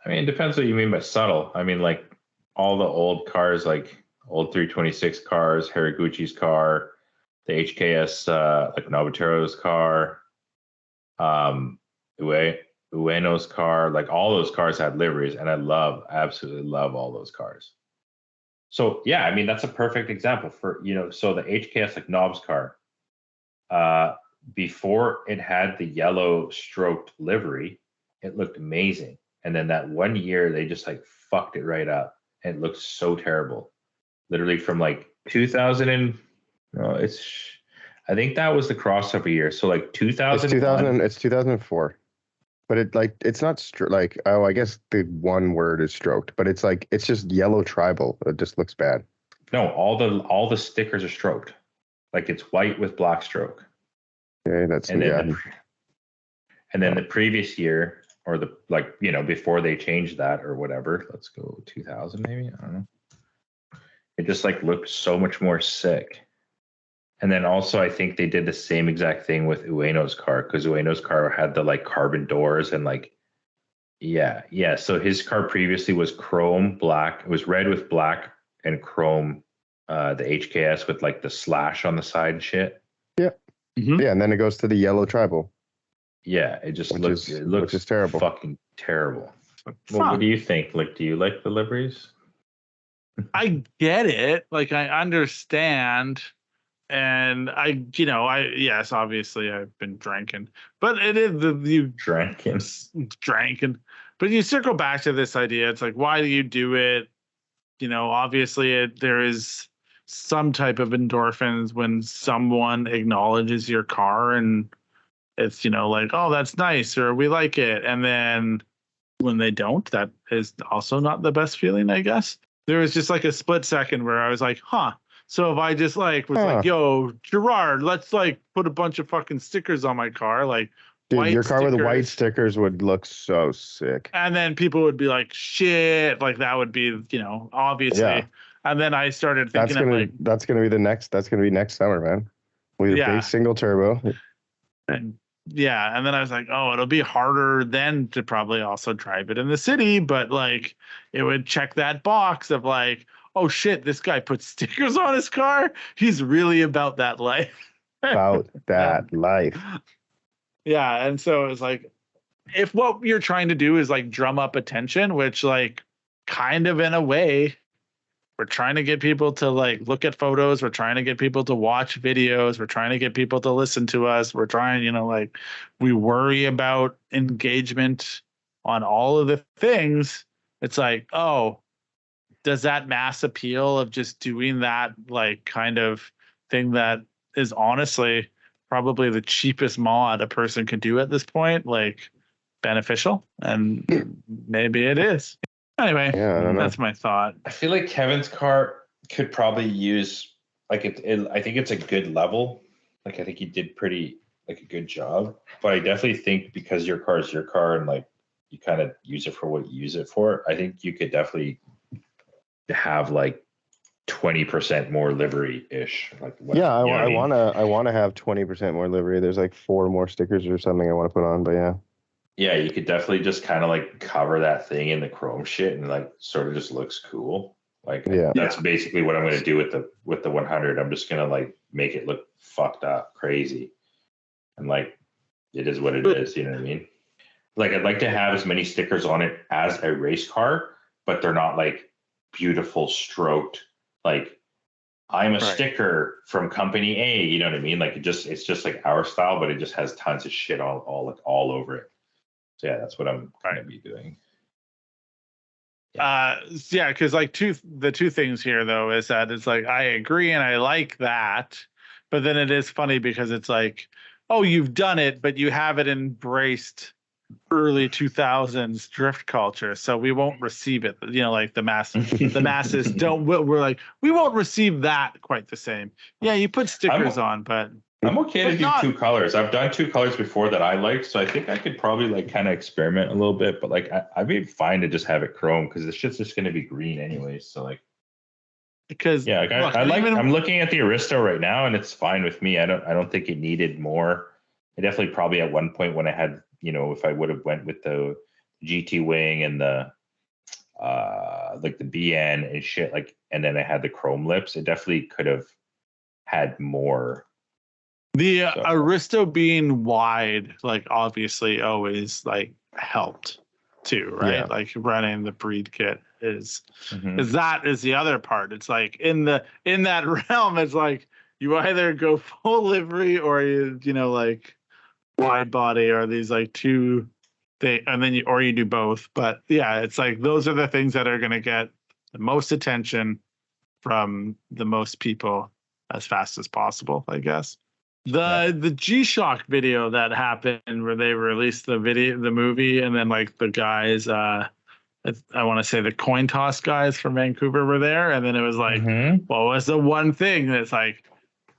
I mean, it depends what you mean by subtle. I mean, like all the old cars, like old 326 cars, Haraguchi's car, the HKS, like Nobutero's car, Ueno's car, like all those cars had liveries, and I absolutely love all those cars. So yeah, I mean that's a perfect example for, you know, so the HKS like Nob's car, before it had the yellow stroked livery, it looked amazing, and then that one year they just like fucked it right up, and it looked so terrible. Literally from like 2000 and I I think that was the crossover year. So like It's 2001. It's 2004. But it's not like, oh, I guess the one word is stroked, but it's just yellow tribal. It just looks bad. No, all the stickers are stroked. Like it's white with black stroke. Okay, that's And then yeah. and then the previous year, or the before they changed that or whatever. Let's go 2000 maybe. I don't know. It just like looked so much more sick. And then also I think they did the same exact thing with Ueno's car, because Ueno's car had the like carbon doors and like yeah. So his car previously was chrome black. It was red with black and chrome. The HKS with like the slash on the side and shit. Yeah. Mm-hmm. Yeah, and then it goes to the yellow tribal. Yeah, it looks terrible. Fucking terrible. Well, what do you think? Like, do you like the liveries? I get it. Like, I understand. And yes, obviously I've been drinking, but it is you drinking. But you circle back to this idea. It's like, why do you do it? Obviously there is some type of endorphins when someone acknowledges your car, and it's, like, oh, that's nice, or we like it. And then when they don't, that is also not the best feeling, I guess. There was just like a split second where I was like, huh. So if I just like yo, Gerard, let's like put a bunch of fucking stickers on my car, like, dude, your car with white stickers would look so sick. And then people would be like, shit, like that would be, obviously. Yeah. And then I started thinking that's gonna be next summer, man. With a big single turbo. And and then I was like, oh, it'll be harder then to probably also drive it in the city, but like it would check that box of like, oh shit, this guy puts stickers on his car. He's really about that life. About that life. Yeah. And so it was like, if what you're trying to do is like drum up attention, which like kind of in a way, we're trying to get people to like look at photos. We're trying to get people to watch videos. We're trying to get people to listen to us. We're trying, like we worry about engagement on all of the things. It's like, oh, does that mass appeal of just doing that like kind of thing that is honestly probably the cheapest mod a person could do at this point, like beneficial? And maybe it is. Anyway, that's my thought. I feel like Kevin's car could probably use like I think it's a good level. Like I think he did pretty like a good job. But I definitely think because your car is your car and like you kind of use it for what you use it for, I think you could definitely have like 20% more livery ish. Like I want to have 20% more livery. There's like 4 more stickers or something I want to put on, but yeah, you could definitely just kind of like cover that thing in the chrome shit and like sort of just looks cool. Like that's basically what I'm going to do with the 100. I'm just going to like make it look fucked up, crazy. And like it is what it is, you know what I mean? Like I'd like to have as many stickers on it as a race car, but they're not like beautiful stroked, like I'm a sticker from company A, you know what I mean? Like it's just like our style, but it just has tons of shit all over it. So yeah, that's what I'm gonna be doing. Because like the two things here though is that it's like I agree and I like that, but then it is funny because it's like, oh, you've done it, but you haven't embraced early 2000s drift culture, so we won't receive it. Like the masses don't. We're like, we won't receive that quite the same. Yeah, you put stickers on, but I'm okay to do 2 colors. I've done 2 colors before that I liked, so I think I could probably like kind of experiment a little bit. But like, I'd be fine to just have it chrome because the shit's just going to be green anyways. So like, because I'm looking at the Aristo right now, and it's fine with me. I don't think it needed more. I definitely probably at one point when I had, if I would have went with the GT wing and the like the BN and shit, like, and then I had the chrome lips, it definitely could have had more. The Aristo being wide, like obviously always like helped too, right? Yeah. Like running the breed kit is that is the other part. It's like in that realm, it's like you either go full livery or you like wide body, or these like 2 things, and then you do both. But yeah, it's like those are the things that are going to get the most attention from the most people as fast as possible, I guess. The G-Shock video that happened where they released the movie, and then like the guys, I want to say the coin toss guys from Vancouver were there, and then it was like, what was the one thing that's like,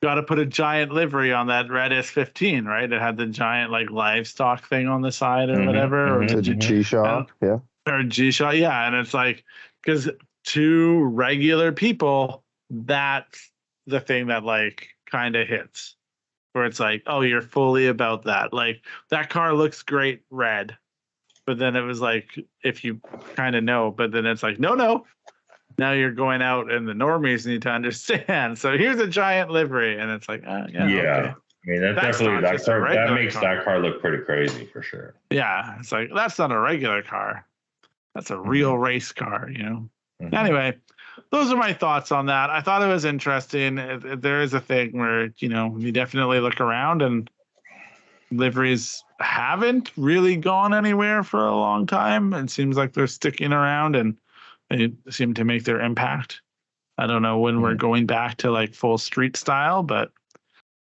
got to put a giant livery on that red S15, right? It had the giant like livestock thing on the side or whatever, or G-Shock, yeah, or G-Shock, yeah, and it's like because to regular people, that's the thing that like kind of hits. Where it's like, oh, you're fully about that. Like, that car looks great red. But then it was like, if you kind of know, but then it's like, no. Now you're going out and the normies need to understand. So here's a giant livery. And it's like, yeah. Okay. I mean, that's definitely, that makes that car look pretty crazy for sure. Yeah. It's like, that's not a regular car. That's a real race car, you know? Anyway, those are my thoughts on that. I thought it was interesting. There is a thing where, you know, you definitely look around and liveries haven't really gone anywhere for a long time. It seems like they're sticking around and they seem to make their impact. I don't know when we're going back to like full street style, but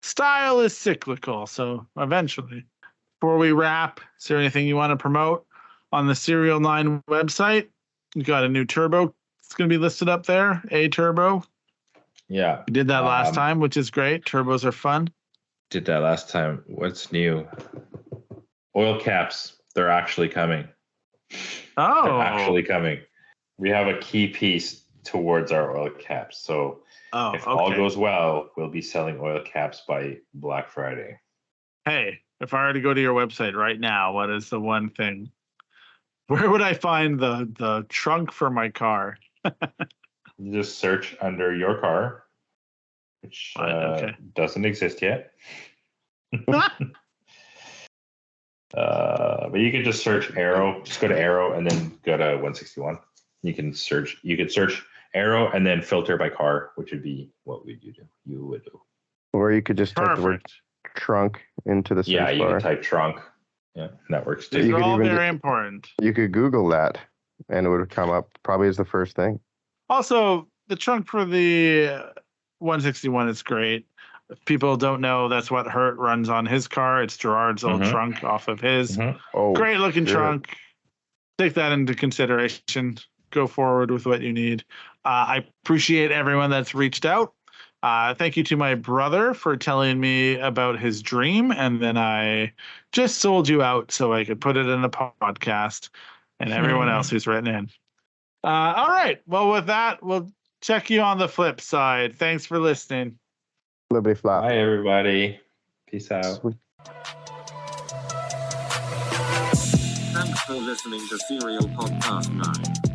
style is cyclical. So eventually. Before we wrap, is there anything you want to promote on the SerialNine website? You got a new turbo. It's going to be listed up there, a turbo. Yeah. We did that last time, which is great. Turbos are fun. Did that last time. What's new? Oil caps. They're actually coming. Oh. They're actually coming. We have a key piece towards our oil caps. So if all goes well, we'll be selling oil caps by Black Friday. Hey, if I were to go to your website right now, what is the one thing? Where would I find the trunk for my car? You just search under your car, which doesn't exist yet. But you can just search Arrow. Just go to Arrow and then go to 161. You can search Arrow and then filter by car, which would be what would you would do. Or you could just type the word trunk into the search bar. Yeah, you can type trunk. Yeah, that works too. These are all very important. You could Google that, and it would come up probably as the first thing. Also, the trunk for the 161 is great. If people don't know, that's what Hurt runs on his car. It's Gerard's old trunk off of his. Oh, great looking trunk. Take that into consideration. Go forward with what you need. I appreciate everyone that's reached out. Thank you to my brother for telling me about his dream, and then I just sold you out so I could put it in a podcast, and everyone else who's written in. All right. Well, with that, we'll check you on the flip side. Thanks for listening. Liberty flop. Bye, everybody. Peace out. Sweet. Thanks for listening to Serial Podcast 9.